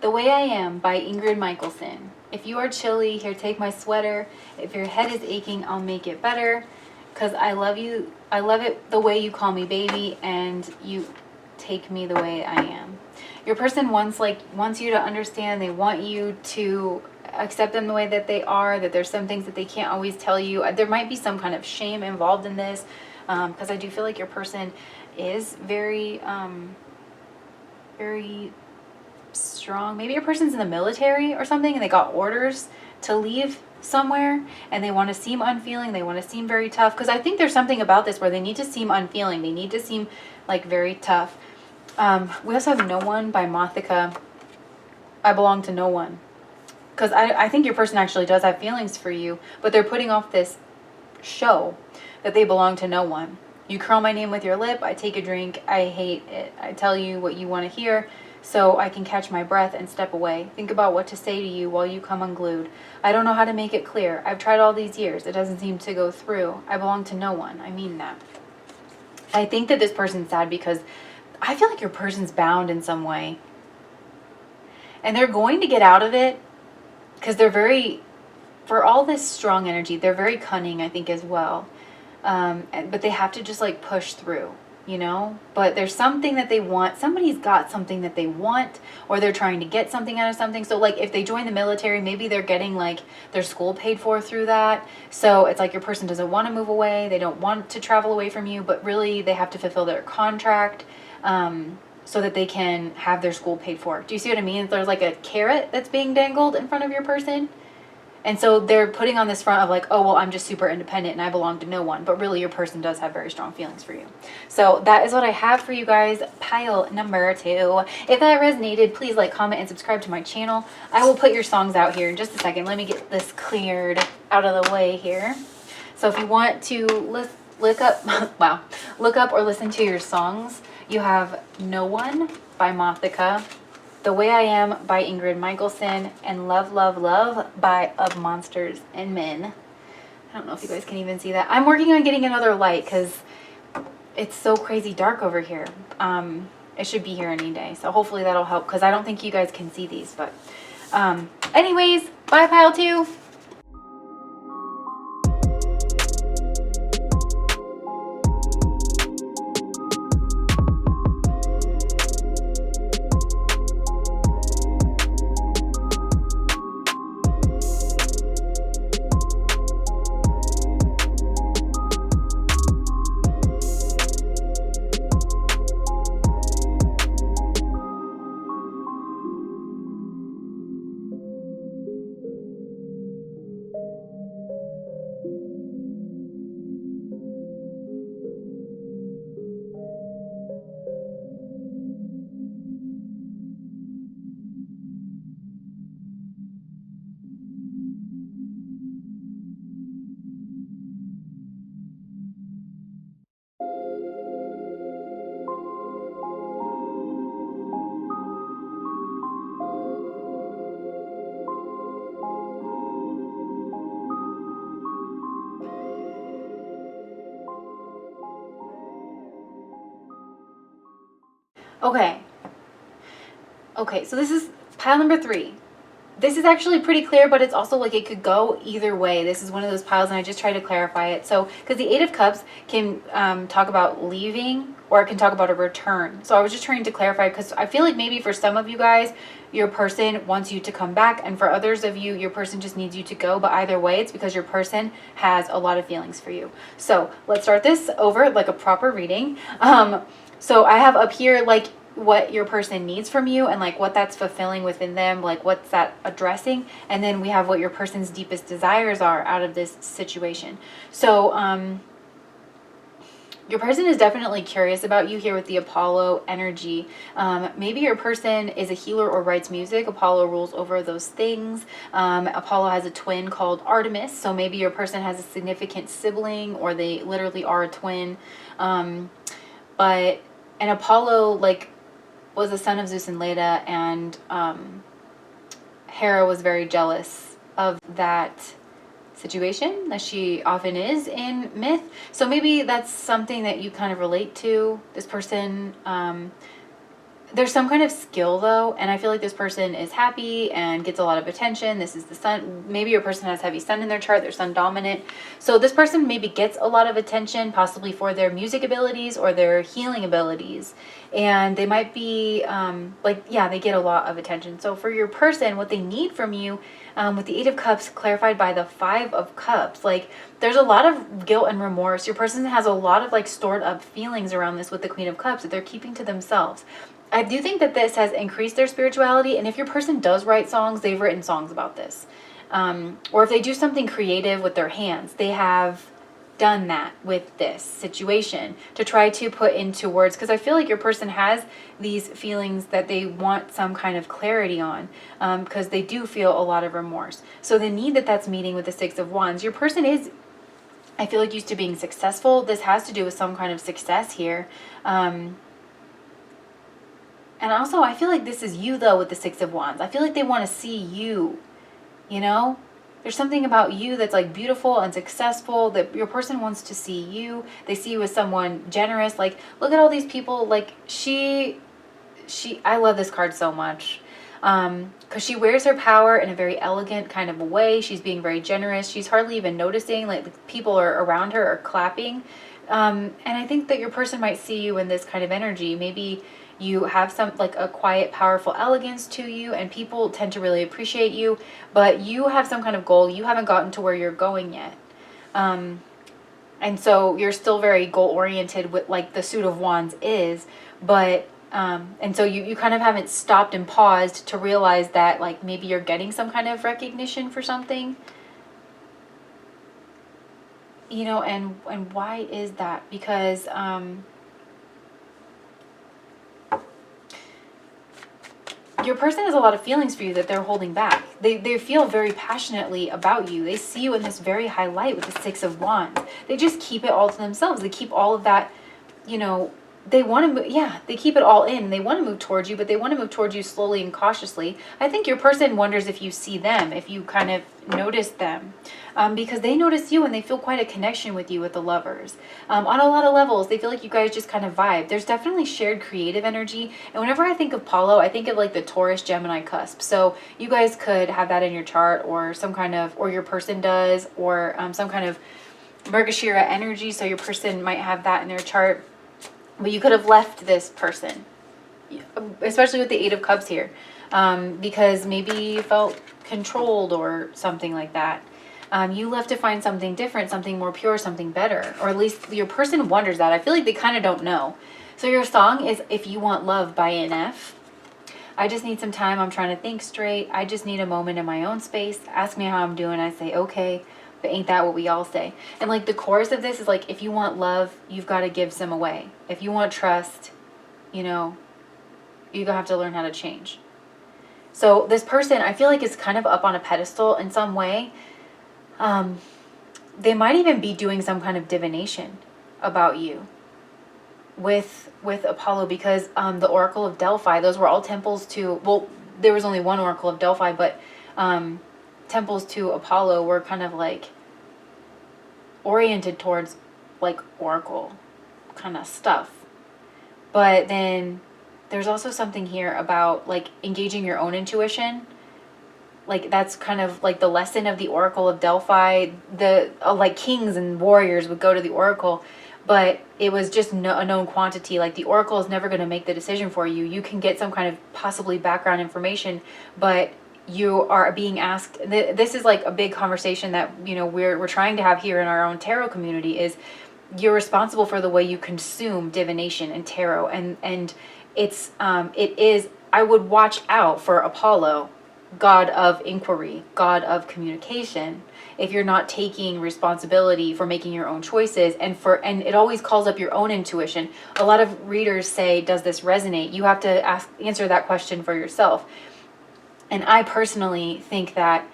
The Way I Am by Ingrid Michaelson. If you are chilly, here, take my sweater. If your head is aching, I'll make it better. 'Cause I love you. I love it the way you call me baby, and you take me the way I am. Your person wants you to understand. They want you to accept them the way that they are, that there's some things that they can't always tell you. There might be some kind of shame involved in this, because I do feel like your person is very, very strong. Maybe your person's in the military or something, and they got orders to leave somewhere, and they want to seem unfeeling. They want to seem very tough, because I think there's something about this where they need to seem unfeeling. They need to seem like very tough. We also have No One by Mothika. I belong to no one. Because I think your person actually does have feelings for you, but they're putting off this show that they belong to no one. You curl my name with your lip. I take a drink. I hate it. I tell you what you want to hear, so I can catch my breath and step away. Think about what to say to you while you come unglued. I don't know how to make it clear. I've tried all these years. It doesn't seem to go through. I belong to no one. I mean that. I think that this person's sad because I feel like your person's bound in some way. And they're going to get out of it because they're very, for all this strong energy, they're very cunning, I think, as well. But they have to just like push through, you know, but there's something that they want. Somebody's got something that they want, or they're trying to get something out of something. So like if they join the military, maybe they're getting like their school paid for through that. So it's like your person doesn't want to move away. They don't want to travel away from you, but really they have to fulfill their contract, so that they can have their school paid for. Do you see what I mean? There's like a carrot that's being dangled in front of your person. And so they're putting on this front of like, oh, well, I'm just super independent and I belong to no one. But really your person does have very strong feelings for you. So that is what I have for you guys. Pile number 2. If that resonated, please like, comment, and subscribe to my channel. I will put your songs out here in just a second. Let me get this cleared out of the way here. So if you want to look up or listen to your songs, you have No One by Mothika, The Way I Am by Ingrid Michaelson, and Love, Love, Love by Of Monsters and Men. I don't know if you guys can even see that. I'm working on getting another light because it's so crazy dark over here. It should be here any day. So hopefully that'll help, because I don't think you guys can see these. But anyways, bye pile 2. Okay. Okay, so this is pile number 3. This is actually pretty clear, but it's also like it could go either way. This is one of those piles, and I just try to clarify it. So, because the 8 of Cups can talk about leaving, or it can talk about a return. So I was just trying to clarify, because I feel like maybe for some of you guys, your person wants you to come back, and for others of you, your person just needs you to go. But either way, it's because your person has a lot of feelings for you. So let's start this over like a proper reading. So I have up here like what your person needs from you and like what that's fulfilling within them, like what's that addressing, and then we have what your person's deepest desires are out of this situation. So your person is definitely curious about you here with the Apollo energy. Maybe your person is a healer or writes music. Apollo rules over those things. Apollo has a twin called Artemis, so maybe your person has a significant sibling, or they literally are a twin. But and Apollo like was the son of Zeus and Leda, and Hera was very jealous of that situation, as she often is in myth. So maybe that's something that you kind of relate to. This person, there's some kind of skill though, and I feel like this person is happy and gets a lot of attention. This is the sun. Maybe your person has heavy sun in their chart. They're sun dominant. So this person maybe gets a lot of attention, possibly for their music abilities or their healing abilities. And they might be they get a lot of attention. So for your person, what they need from you, with the 8 of Cups clarified by the 5 of Cups, like there's a lot of guilt and remorse. Your person has a lot of like stored up feelings around this with the Queen of Cups that they're keeping to themselves. I do think that this has increased their spirituality, and if your person does write songs, they've written songs about this. Or if they do something creative with their hands, they have done that with this situation to try to put into words, because I feel like your person has these feelings that they want some kind of clarity on, because they do feel a lot of remorse. So the need that's meeting with the 6 of Wands. Your person is, I feel like, used to being successful. This has to do with some kind of success here. And also, I feel like this is you, though, with the 6 of Wands. I feel like they want to see you, you know? There's something about you that's, like, beautiful and successful, that your person wants to see you. They see you as someone generous. Like, look at all these people. Like, I love this card so much. Because she wears her power in a very elegant kind of a way. She's being very generous. She's hardly even noticing. Like, the people around her are clapping. And I think that your person might see you in this kind of energy. Maybe you have some like a quiet, powerful elegance to you, and people tend to really appreciate you, but you have some kind of goal. You haven't gotten to where you're going yet. And so you're still very goal oriented with like the Suit of Wands is, but and so you kind of haven't stopped and paused to realize that like maybe you're getting some kind of recognition for something. You know, and why is that? Because your person has a lot of feelings for you that they're holding back. They feel very passionately about you. They see you in this very high light with the 6 of Wands. They just keep it all to themselves. They keep all of that, you know, they want to move, they keep it all in. They want to move towards you, but they want to move towards you slowly and cautiously. I think your person wonders if you see them, if you kind of notice them, because they notice you and they feel quite a connection with you with the Lovers. On a lot of levels, they feel like you guys just kind of vibe. There's definitely shared creative energy. And whenever I think of Apollo, I think of like the Taurus Gemini cusp. So you guys could have that in your chart, or some kind of, or your person does, or some kind of Mrgashira energy. So your person might have that in their chart. But you could have left this person, especially with the 8 of Cups here, because maybe you felt controlled or something like that. You left to find something different, something more pure, something better. Or at least your person wonders that. I feel like they kind of don't know. So your song is If You Want Love by NF. I just need some time. I'm trying to think straight. I just need a moment in my own space. Ask me how I'm doing. I say, okay. But ain't that what we all say? And like the chorus of this is like, if you want love, you've got to give some away. If you want trust, you know, you're going to have to learn how to change. So this person, I feel like, is kind of up on a pedestal in some way. They might even be doing some kind of divination about you with Apollo, because the Oracle of Delphi, those were all temples to, well, there was only one Oracle of Delphi, but temples to Apollo were kind of like oriented towards like oracle kind of stuff. But then there's also something here about like engaging your own intuition. Like that's kind of like the lesson of the Oracle of Delphi. The like kings and warriors would go to the Oracle, but it was just a known quantity. Like the Oracle is never going to make the decision for you. You can get some kind of possibly background information, but you are being asked. This is like a big conversation that, you know, we're trying to have here in our own tarot community. Is you're responsible for the way you consume divination and tarot, and it is. I would watch out for Apollo, god of inquiry, god of communication, if you're not taking responsibility for making your own choices, and it always calls up your own intuition. A lot of readers say, does this resonate? You have to answer that question for yourself. And I personally think that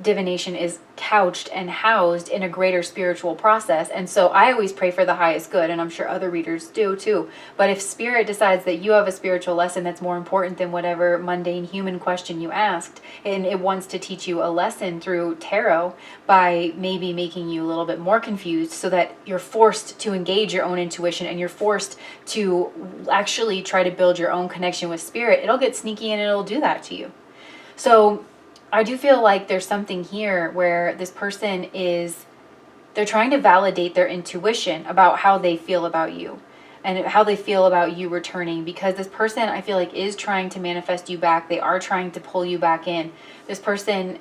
divination is couched and housed in a greater spiritual process. And so I always pray for the highest good, and I'm sure other readers do too. But if spirit decides that you have a spiritual lesson that's more important than whatever mundane human question you asked, and it wants to teach you a lesson through tarot by maybe making you a little bit more confused so that you're forced to engage your own intuition and you're forced to actually try to build your own connection with spirit, it'll get sneaky and it'll do that to you. So I do feel like there's something here where this person they're trying to validate their intuition about how they feel about you and how they feel about you returning, because this person, I feel like, is trying to manifest you back. They are trying to pull you back in. This person,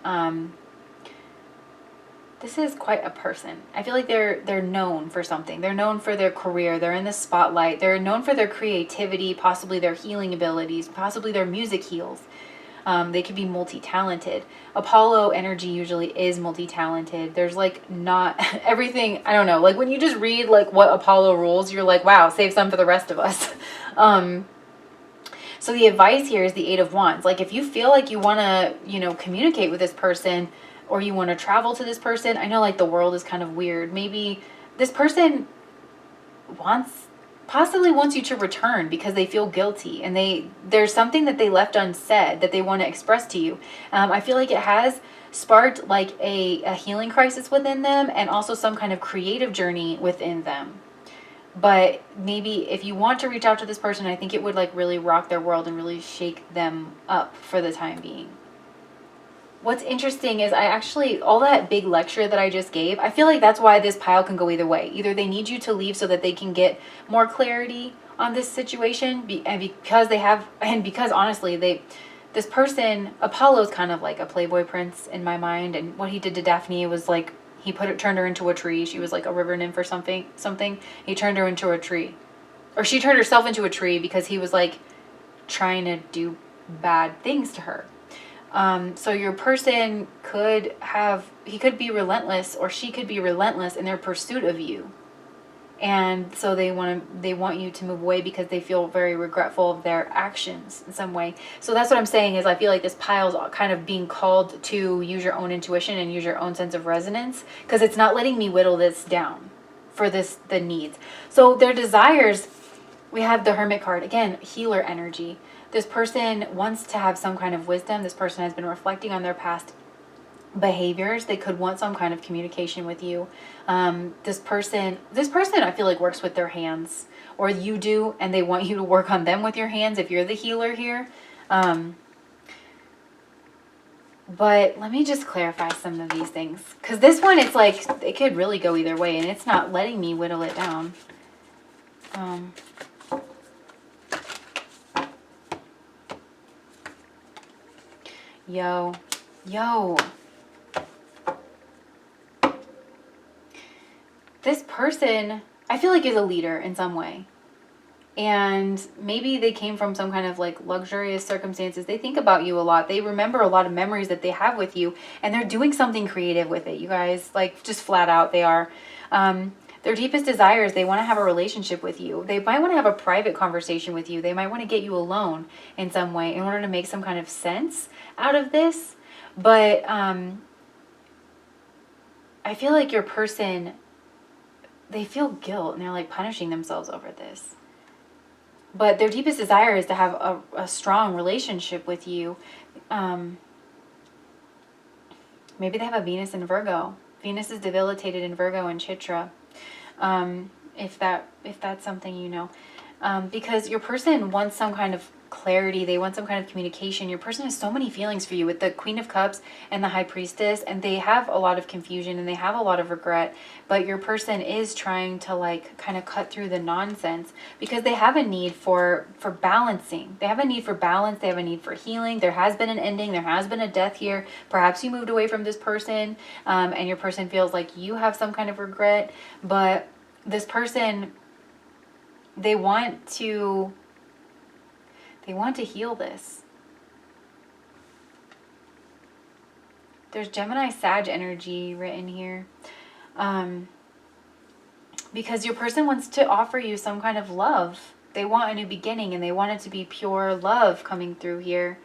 this is quite a person. I feel like they're known for something. They're known for their career. They're in the spotlight. They're known for their creativity, possibly their healing abilities, possibly their music heals. They could be multi-talented. Apollo energy usually is multi-talented. There's like not everything, I don't know, like when you just read like what Apollo rules, you're like, wow, save some for the rest of us. So the advice here is the Eight of Wands. Like if you feel like you want to, you know, communicate with this person, or you want to travel to this person, I know like the world is kind of weird. Maybe this person possibly wants you to return because they feel guilty, and there's something that they left unsaid that they want to express to you. I feel like it has sparked like a healing crisis within them, and also some kind of creative journey within them. But maybe if you want to reach out to this person, I think it would like really rock their world and really shake them up for the time being. What's interesting is all that big lecture that I just gave, I feel like that's why this pile can go either way. Either they need you to leave so that they can get more clarity on this situation, and because honestly, this person, Apollo's kind of like a playboy prince in my mind, and what he did to Daphne was like, he turned her into a tree. She was like a river nymph or something. He turned her into a tree. Or she turned herself into a tree because he was like trying to do bad things to her. So your person could be relentless, or she could be relentless in their pursuit of you. And so they want you to move away because they feel very regretful of their actions in some way. So that's what I'm saying, is I feel like this pile's kind of being called to use your own intuition and use your own sense of resonance, because it's not letting me whittle this down for the needs. So their desires, we have the Hermit card. Again, healer energy. This person wants to have some kind of wisdom. This person has been reflecting on their past behaviors. They could want some kind of communication with you. This person I feel like works with their hands, or you do, and they want you to work on them with your hands if you're the healer here. But let me just clarify some of these things, because this one, it's like it could really go either way, and it's not letting me whittle it down. Yo. This person, I feel like, is a leader in some way. And maybe they came from some kind of like luxurious circumstances. They think about you a lot. They remember a lot of memories that they have with you, and they're doing something creative with it, you guys. Like, just flat out, they are. Their deepest desires, they want to have a relationship with you. They might want to have a private conversation with you. They might want to get you alone in some way in order to make some kind of sense out of this. But I feel like your person, they feel guilt, and they're like punishing themselves over this. But their deepest desire is to have a strong relationship with you. Maybe they have a Venus in Virgo. Venus is debilitated in Virgo and Chitra. If that's something you know. Because your person wants some kind of clarity. They want some kind of communication. Your person has so many feelings for you with the Queen of Cups and the High Priestess, and they have a lot of confusion and they have a lot of regret, but your person is trying to like kind of cut through the nonsense because they have a need for balancing. They have a need for balance. They have a need for healing. There has been an ending. There has been a death here. Perhaps you moved away from this person, and your person feels like you have some kind of regret, but this person, they want to heal this. There's Gemini Sag energy written here. Because your person wants to offer you some kind of love. They want a new beginning and they want it to be pure love coming through here.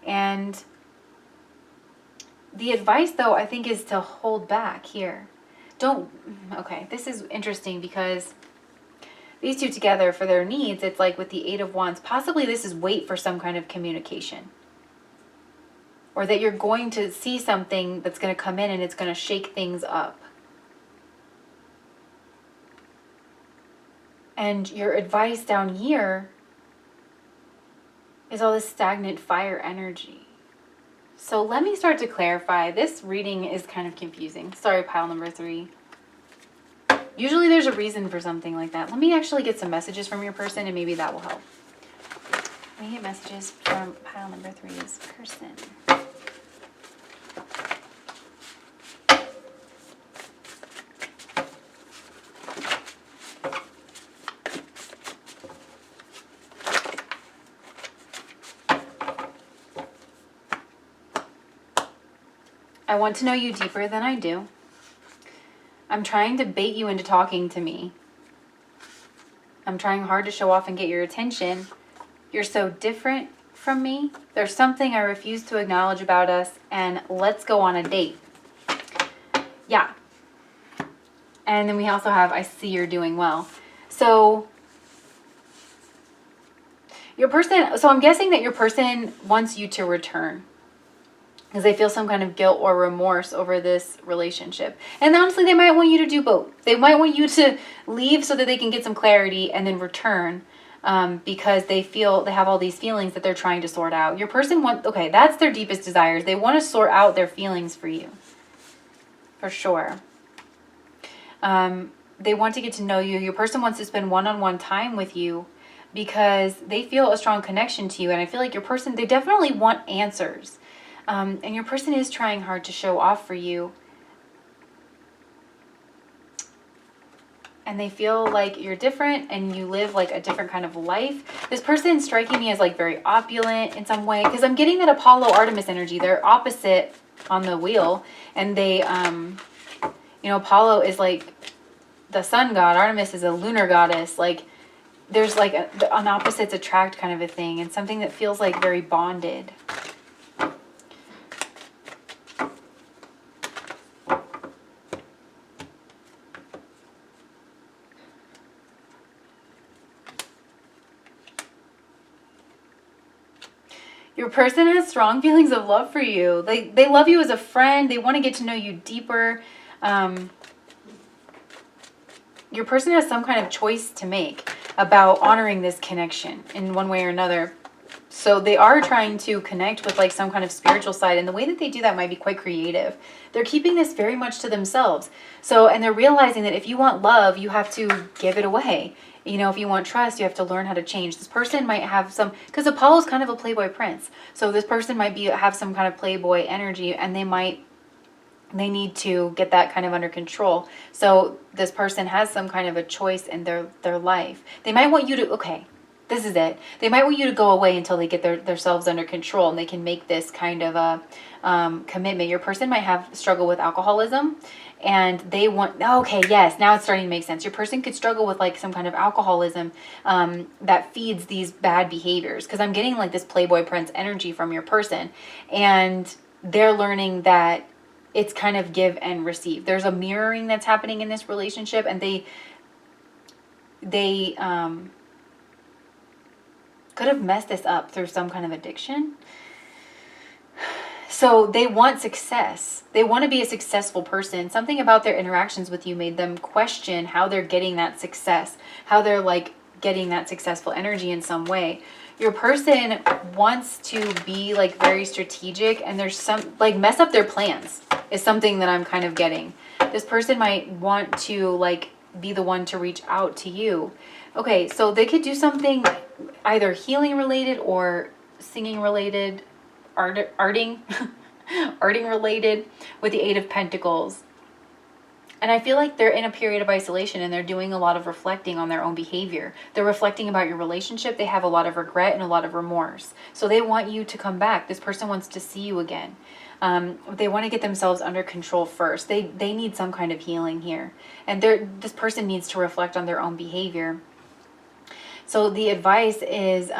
And the advice though, I think, is to hold back here. Okay, this is interesting because these two together for their needs, it's like with the Eight of Wands, possibly this is wait for some kind of communication. Or that you're going to see something that's going to come in and it's going to shake things up. And your advice down here is all this stagnant fire energy. So let me start to clarify. This reading is kind of confusing. Sorry, pile number 3. Usually there's a reason for something like that. Let me actually get some messages from your person and maybe that will help. Let me get messages from pile number 3's person. I want to know you deeper than I do. I'm trying to bait you into talking to me. I'm trying hard to show off and get your attention. You're so different from me. There's something I refuse to acknowledge about us, and let's go on a date. Yeah. And then we also have, I see you're doing well. So your person, so I'm guessing that your person wants you to return, because they feel some kind of guilt or remorse over this relationship. And honestly, they might want you to do both. They might want you to leave so that they can get some clarity and then return, because they feel they have all these feelings that they're trying to sort out. Your person wants, okay, that's their deepest desires. They want to sort out their feelings for you, for sure. They want to get to know you. Your person wants to spend one-on-one time with you because they feel a strong connection to you. And I feel like your person, they definitely want answers. And your person is trying hard to show off for you. And they feel like you're different and you live like a different kind of life. This person is striking me as like very opulent in some way, because I'm getting that Apollo Artemis energy. They're opposite on the wheel, and they, you know, Apollo is like the sun god. Artemis is a lunar goddess. Like there's like an opposites attract kind of a thing, and something that feels like very bonded. Your person has strong feelings of love for you. They love you as a friend. They want to get to know you deeper. Your person has some kind of choice to make about honoring this connection in one way or another. So they are trying to connect with like some kind of spiritual side. And the way that they do that might be quite creative. They're keeping this very much to themselves. So, and they're realizing that if you want love, you have to give it away. You know, if you want trust, you have to learn how to change. This person might have some, because Apollo's kind of a playboy prince. So this person might have some kind of playboy energy, and they need to get that kind of under control. So this person has some kind of a choice in their life. They might want you to, okay, this is it. They might want you to go away until they get themselves under control and they can make this kind of a commitment. Your person might have struggle with alcoholism, and they want, okay, yes, now it's starting to make sense. Your person could struggle with like some kind of alcoholism that feeds these bad behaviors, because I'm getting like this playboy prince energy from your person, and they're learning that it's kind of give and receive. There's a mirroring that's happening in this relationship, and they could have messed this up through some kind of addiction. So they want success. They want to be a successful person. Something about their interactions with you made them question how they're getting that success, how they're like getting that successful energy in some way. Your person wants to be like very strategic, and there's some like mess up their plans is something that I'm kind of getting. This person might want to like be the one to reach out to you. Okay, so they could do something either healing related or singing related, arting related with the Eight of Pentacles. And I feel like they're in a period of isolation and they're doing a lot of reflecting on their own behavior. They're reflecting about your relationship. They have a lot of regret and a lot of remorse. So they want you to come back. This person wants to see you again. They want to get themselves under control first. They need some kind of healing here. And this person needs to reflect on their own behavior. So the advice is...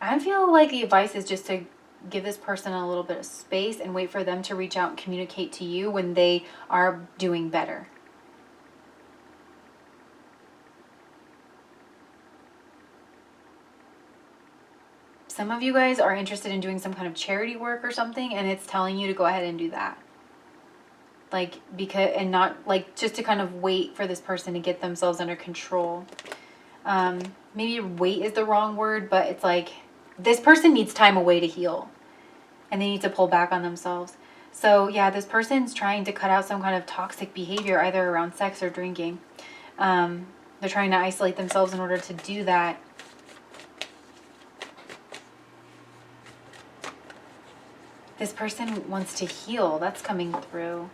I feel like the advice is just to give this person a little bit of space and wait for them to reach out and communicate to you when they are doing better. Some of you guys are interested in doing some kind of charity work or something, and it's telling you to go ahead and do that. Like, because, and not like just to kind of wait for this person to get themselves under control. Maybe wait is the wrong word, but it's like, this person needs time away to heal, and they need to pull back on themselves. So yeah, this person's trying to cut out some kind of toxic behavior, either around sex or drinking. They're trying to isolate themselves in order to do that. This person wants to heal. That's coming through.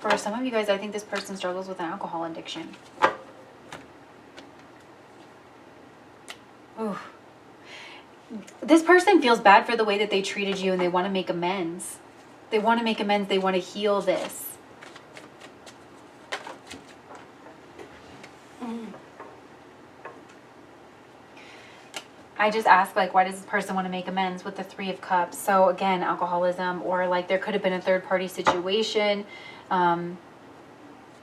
For some of you guys, I think this person struggles with an alcohol addiction. Ooh. This person feels bad for the way that they treated you, and they want to make amends. They want to make amends. They want to heal this. I just asked, like, why does this person want to make amends with the Three of Cups? So again, alcoholism, or like there could have been a third-party situation that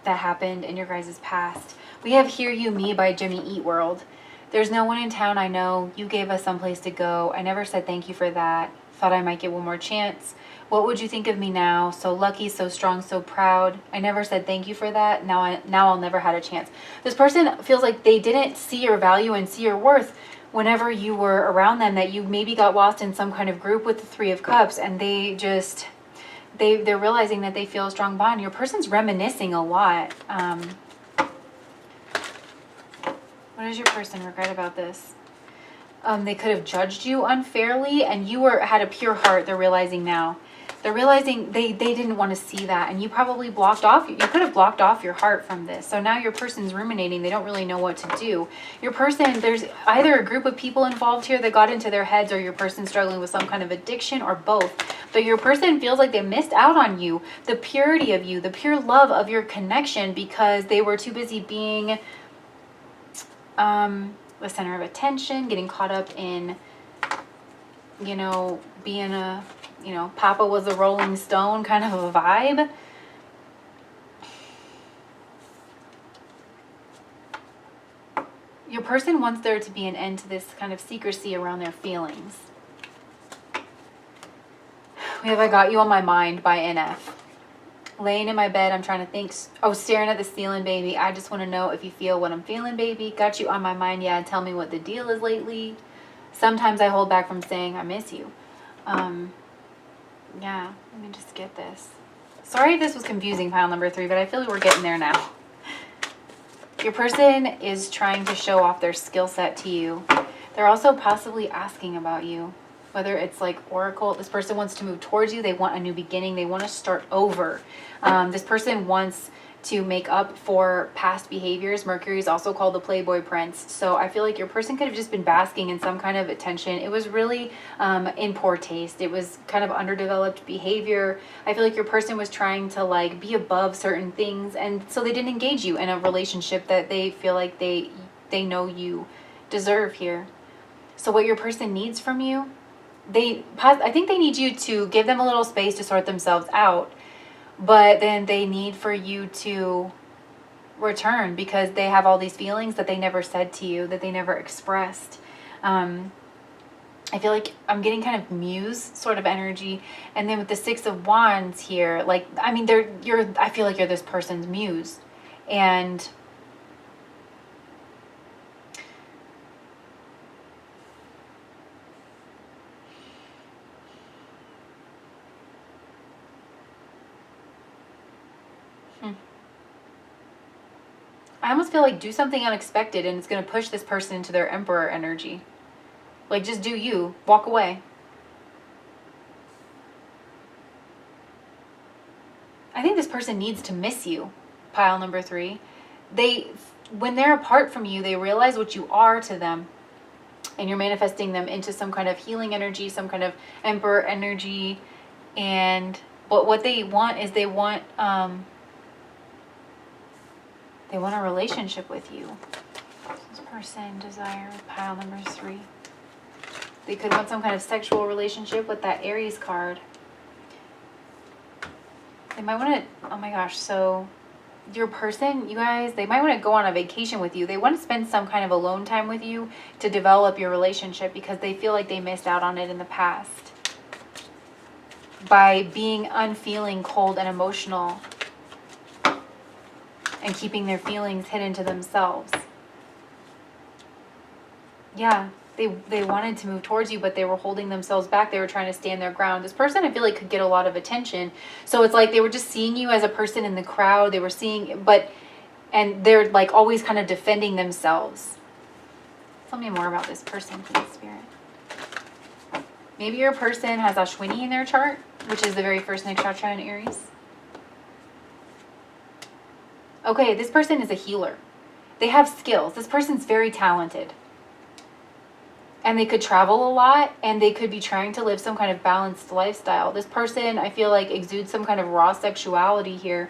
happened in your guys' past. We have Hear You Me by Jimmy Eat World. There's no one in town I know. You gave us someplace to go. I never said thank you for that. Thought I might get one more chance. What would you think of me now? So lucky, so strong, so proud. I never said thank you for that. Now I'll never had a chance. This person feels like they didn't see your value and see your worth whenever you were around them, that you maybe got lost in some kind of group with the Three of Cups, and they just... They're realizing that they feel a strong bond. Your person's reminiscing a lot. What does your person regret about this? They could have judged you unfairly, and you had a pure heart. They're realizing now. They're realizing they didn't want to see that, and you probably blocked off. You could have blocked off your heart from this. So now your person's ruminating. They don't really know what to do. Your person, there's either a group of people involved here that got into their heads, or your person struggling with some kind of addiction, or both. But your person feels like they missed out on you, the purity of you, the pure love of your connection, because they were too busy being the center of attention, getting caught up in, you know, being a, you know, Papa was a Rolling Stone kind of a vibe. Your person wants there to be an end to this kind of secrecy around their feelings. We have I Got You on My Mind by NF. Laying in my bed, I'm trying to think. Oh, staring at the ceiling, baby. I just want to know if you feel what I'm feeling, baby. Got you on my mind, yeah. Tell me what the deal is lately. Sometimes I hold back from saying I miss you. Yeah, let me just get this. Sorry if this was confusing, pile number 3, but I feel like we're getting there now. Your person is trying to show off their skill set to you. They're also possibly asking about you. Whether it's like oracle, this person wants to move towards you. They want a new beginning. They want to start over. This person wants to make up for past behaviors. Mercury is also called the Playboy Prince. So I feel like your person could have just been basking in some kind of attention. It was really in poor taste. It was kind of underdeveloped behavior. I feel like your person was trying to like be above certain things, and so they didn't engage you in a relationship that they feel like they know you deserve here. So what your person needs from you, I think they need you to give them a little space to sort themselves out, but then they need for you to return because they have all these feelings that they never said to you, that they never expressed. I feel like I'm getting kind of muse sort of energy. And then with the Six of Wands here, like, I mean, I feel like you're this person's muse. And I almost feel like do something unexpected and it's going to push this person into their emperor energy. Like, just do you. Walk away. I think this person needs to miss you, pile number 3. When they're apart from you, they realize what you are to them. And you're manifesting them into some kind of healing energy, some kind of emperor energy. And what they want is they want a relationship with you. This person desire, pile number 3. They could want some kind of sexual relationship with that Aries card. They might want to, oh my gosh, so your person, you guys, they might want to go on a vacation with you. They want to spend some kind of alone time with you to develop your relationship because they feel like they missed out on it in the past. By being unfeeling, cold, and emotional and keeping their feelings hidden to themselves. Yeah, they wanted to move towards you, but they were holding themselves back. They were trying to stand their ground. This person, I feel like, could get a lot of attention. So it's like they were just seeing you as a person in the crowd. They were seeing, and they're like always kind of defending themselves. Tell me more about this person, please, Spirit. Maybe your person has Ashwini in their chart, which is the very first nakshatra in Aries. Okay, this person is a healer. They have skills. This person's very talented. And they could travel a lot, and they could be trying to live some kind of balanced lifestyle. This person, I feel like, exudes some kind of raw sexuality here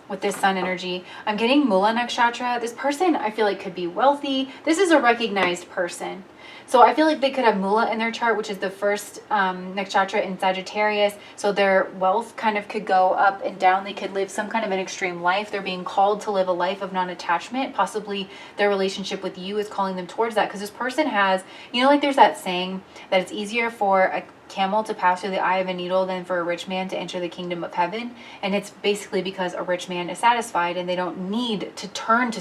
with this sun energy. I'm getting Mula Nakshatra. This person, I feel like, could be wealthy. This is a recognized person. So I feel like they could have Mula in their chart, which is the first nakshatra in Sagittarius. So their wealth kind of could go up and down. They could live some kind of an extreme life. They're being called to live a life of non-attachment. Possibly their relationship with you is calling them towards that, because this person has, like there's that saying that it's easier for a camel to pass through the eye of a needle than for a rich man to enter the kingdom of heaven. And it's basically because a rich man is satisfied and they don't need to turn to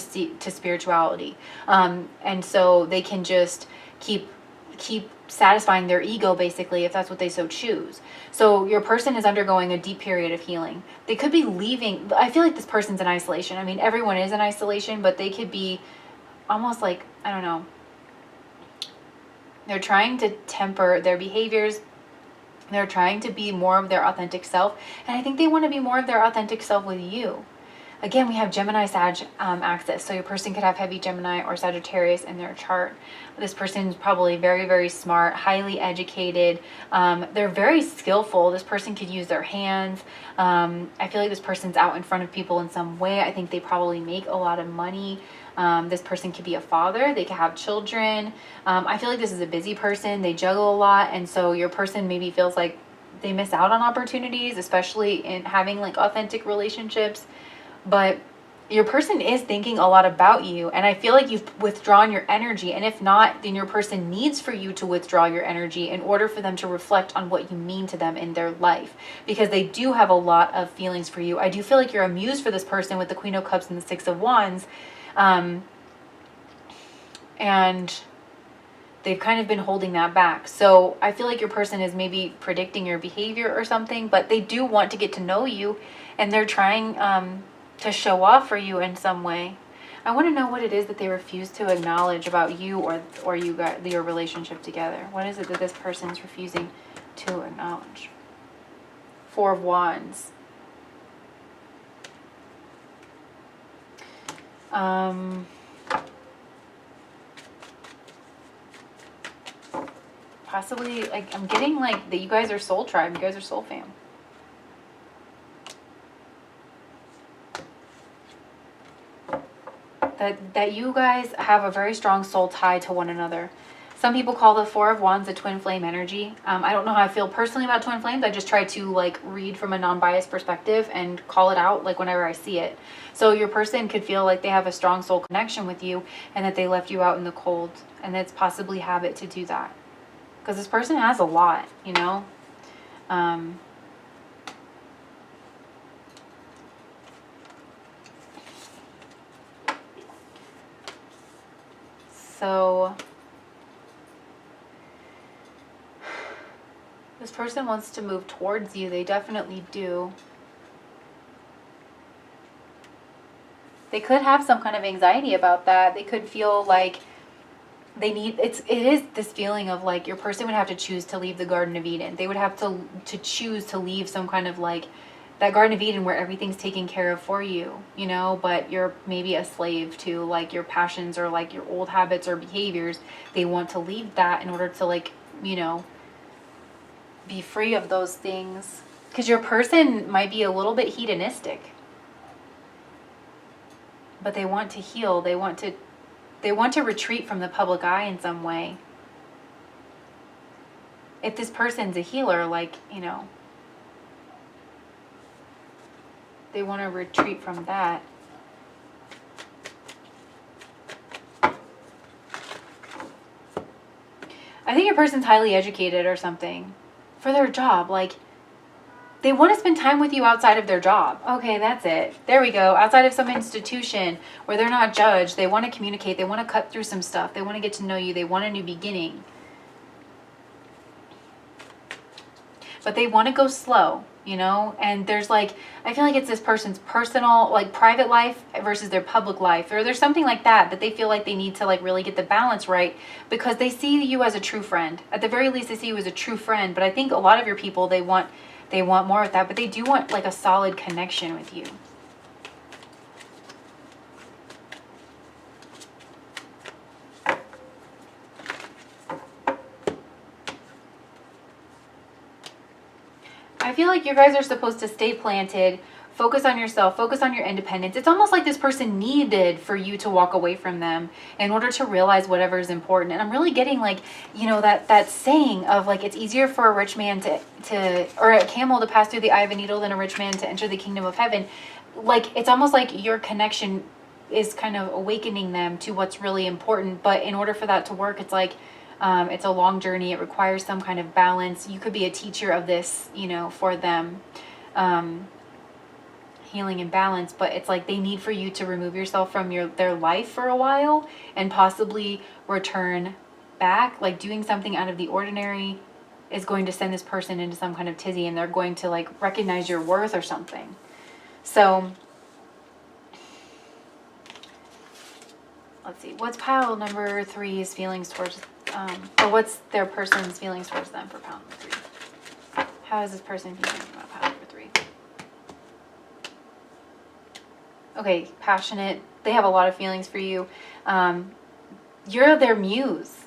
spirituality. And so they can just keep satisfying their ego, basically, if that's what they so choose. So your person is undergoing a deep period of healing. They could be leaving. I feel like this person's in isolation. I mean, everyone is in isolation, but they could be almost like, I don't know, they're trying to temper their behaviors. They're trying to be more of their authentic self. And I think they want to be more of their authentic self with you. Again, we have Gemini Sag axis. So your person could have heavy Gemini or Sagittarius in their chart. This person's probably very, very smart, highly educated. They're very skillful. This person could use their hands. I feel like this person's out in front of people in some way. I think they probably make a lot of money. This person could be a father. They could have children. I feel like this is a busy person. They juggle a lot. And so your person maybe feels like they miss out on opportunities, especially in having like authentic relationships. But your person is thinking a lot about you, and I feel like you've withdrawn your energy, and if not, then your person needs for you to withdraw your energy in order for them to reflect on what you mean to them in their life, because they do have a lot of feelings for you. I do feel like you're a muse for this person with the Queen of Cups and the Six of Wands, and they've kind of been holding that back. So I feel like your person is maybe predicting your behavior or something, but they do want to get to know you, and they're trying to show off for you in some way. I want to know what it is that they refuse to acknowledge about you or you got your relationship together. What is it that this person's refusing to acknowledge? Four of Wands. Possibly, like, I'm getting like that you guys are soul tribe. You guys are soul fam. That you guys have a very strong soul tie to one another. Some people call the Four of Wands a twin flame energy. I don't know how I feel personally about twin flames. I just try to like read from a non-biased perspective and call it out like whenever I see it. So your person could feel like they have a strong soul connection with you and that they left you out in the cold, and it's possibly habit to do that. Because this person has a lot, you know. So this person wants to move towards you. They definitely do. They could have some kind of anxiety about that. They could feel like they need, it is this feeling of like your person would have to choose to leave the Garden of Eden. They would have to choose to leave some kind of like that Garden of Eden where everything's taken care of for you, you know, but you're maybe a slave to like your passions or like your old habits or behaviors. They want to leave that in order to like, you know, be free of those things. Because your person might be a little bit hedonistic, but they want to heal. They want to retreat from the public eye in some way. If this person's a healer, like, you know, they want to retreat from that. I think your person's highly educated or something for their job. Like, they want to spend time with you outside of their job. Okay, that's it. There we go. Outside of some institution where they're not judged. They want to communicate. They want to cut through some stuff. They want to get to know you. They want a new beginning. But they want to go slow, you know? And there's like, I feel like it's this person's personal, like private life versus their public life. Or there's something like that they feel like they need to like really get the balance right because they see you as a true friend. At the very least, they see you as a true friend. But I think a lot of your people, they want more of that, but they do want like a solid connection with you. I feel like you guys are supposed to stay planted, focus on yourself, focus on your independence. It's almost like this person needed for you to walk away from them in order to realize whatever is important. And I'm really getting like, you know, that saying of like, it's easier for a rich man or a camel to pass through the eye of a needle than a rich man to enter the kingdom of heaven. Like, it's almost like your connection is kind of awakening them to what's really important. But in order for that to work, it's like, it's a long journey. It requires some kind of balance. You could be a teacher of this, you know, for them. Healing and balance, but it's like they need for you to remove yourself from their life for a while and possibly return back. Like doing something out of the ordinary is going to send this person into some kind of tizzy and they're going to like recognize your worth or something. So let's see, what's pile number 3's feelings towards or what's their person's feelings towards them for pile number 3? How is this person feeling about pile number 3? Okay, passionate. They have a lot of feelings for you. You're their muse.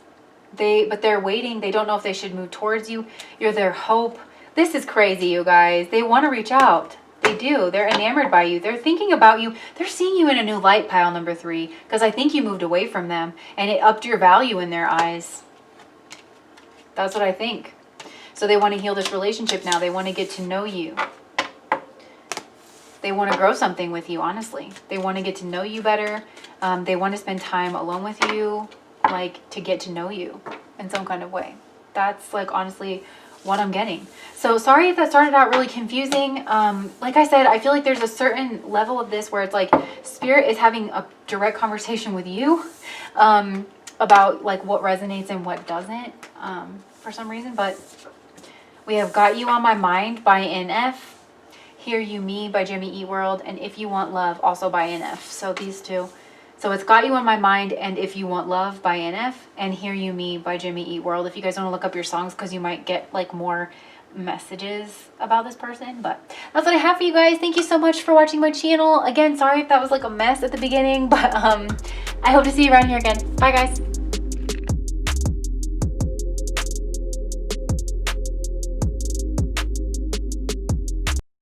But they're waiting. They don't know if they should move towards you. You're their hope. This is crazy, you guys. They want to reach out. They do. They're enamored by you. They're thinking about you. They're seeing you in a new light, pile number 3, because I think you moved away from them and it upped your value in their eyes. That's what I think. So they want to heal this relationship now. They want to get to know you. They want to grow something with you, honestly. They want to get to know you better. They want to spend time alone with you, like to get to know you in some kind of way. That's like honestly what I'm getting. So sorry if that started out really confusing. Like I said, I feel like there's a certain level of this where it's like spirit is having a direct conversation with you about like what resonates and what doesn't for some reason. But we have Got You on My Mind by NF, Hear You Me by Jimmy Eat World, and If You Want Love also by NF. So these two. So it's Got You on My Mind and If You Want Love by NF and Hear You Me by Jimmy Eat World. If you guys want to look up your songs, because you might get like more messages about this person. But that's what I have for you guys. Thank you so much for watching my channel. Again, sorry if that was like a mess at the beginning, but I hope to see you around here again. Bye guys.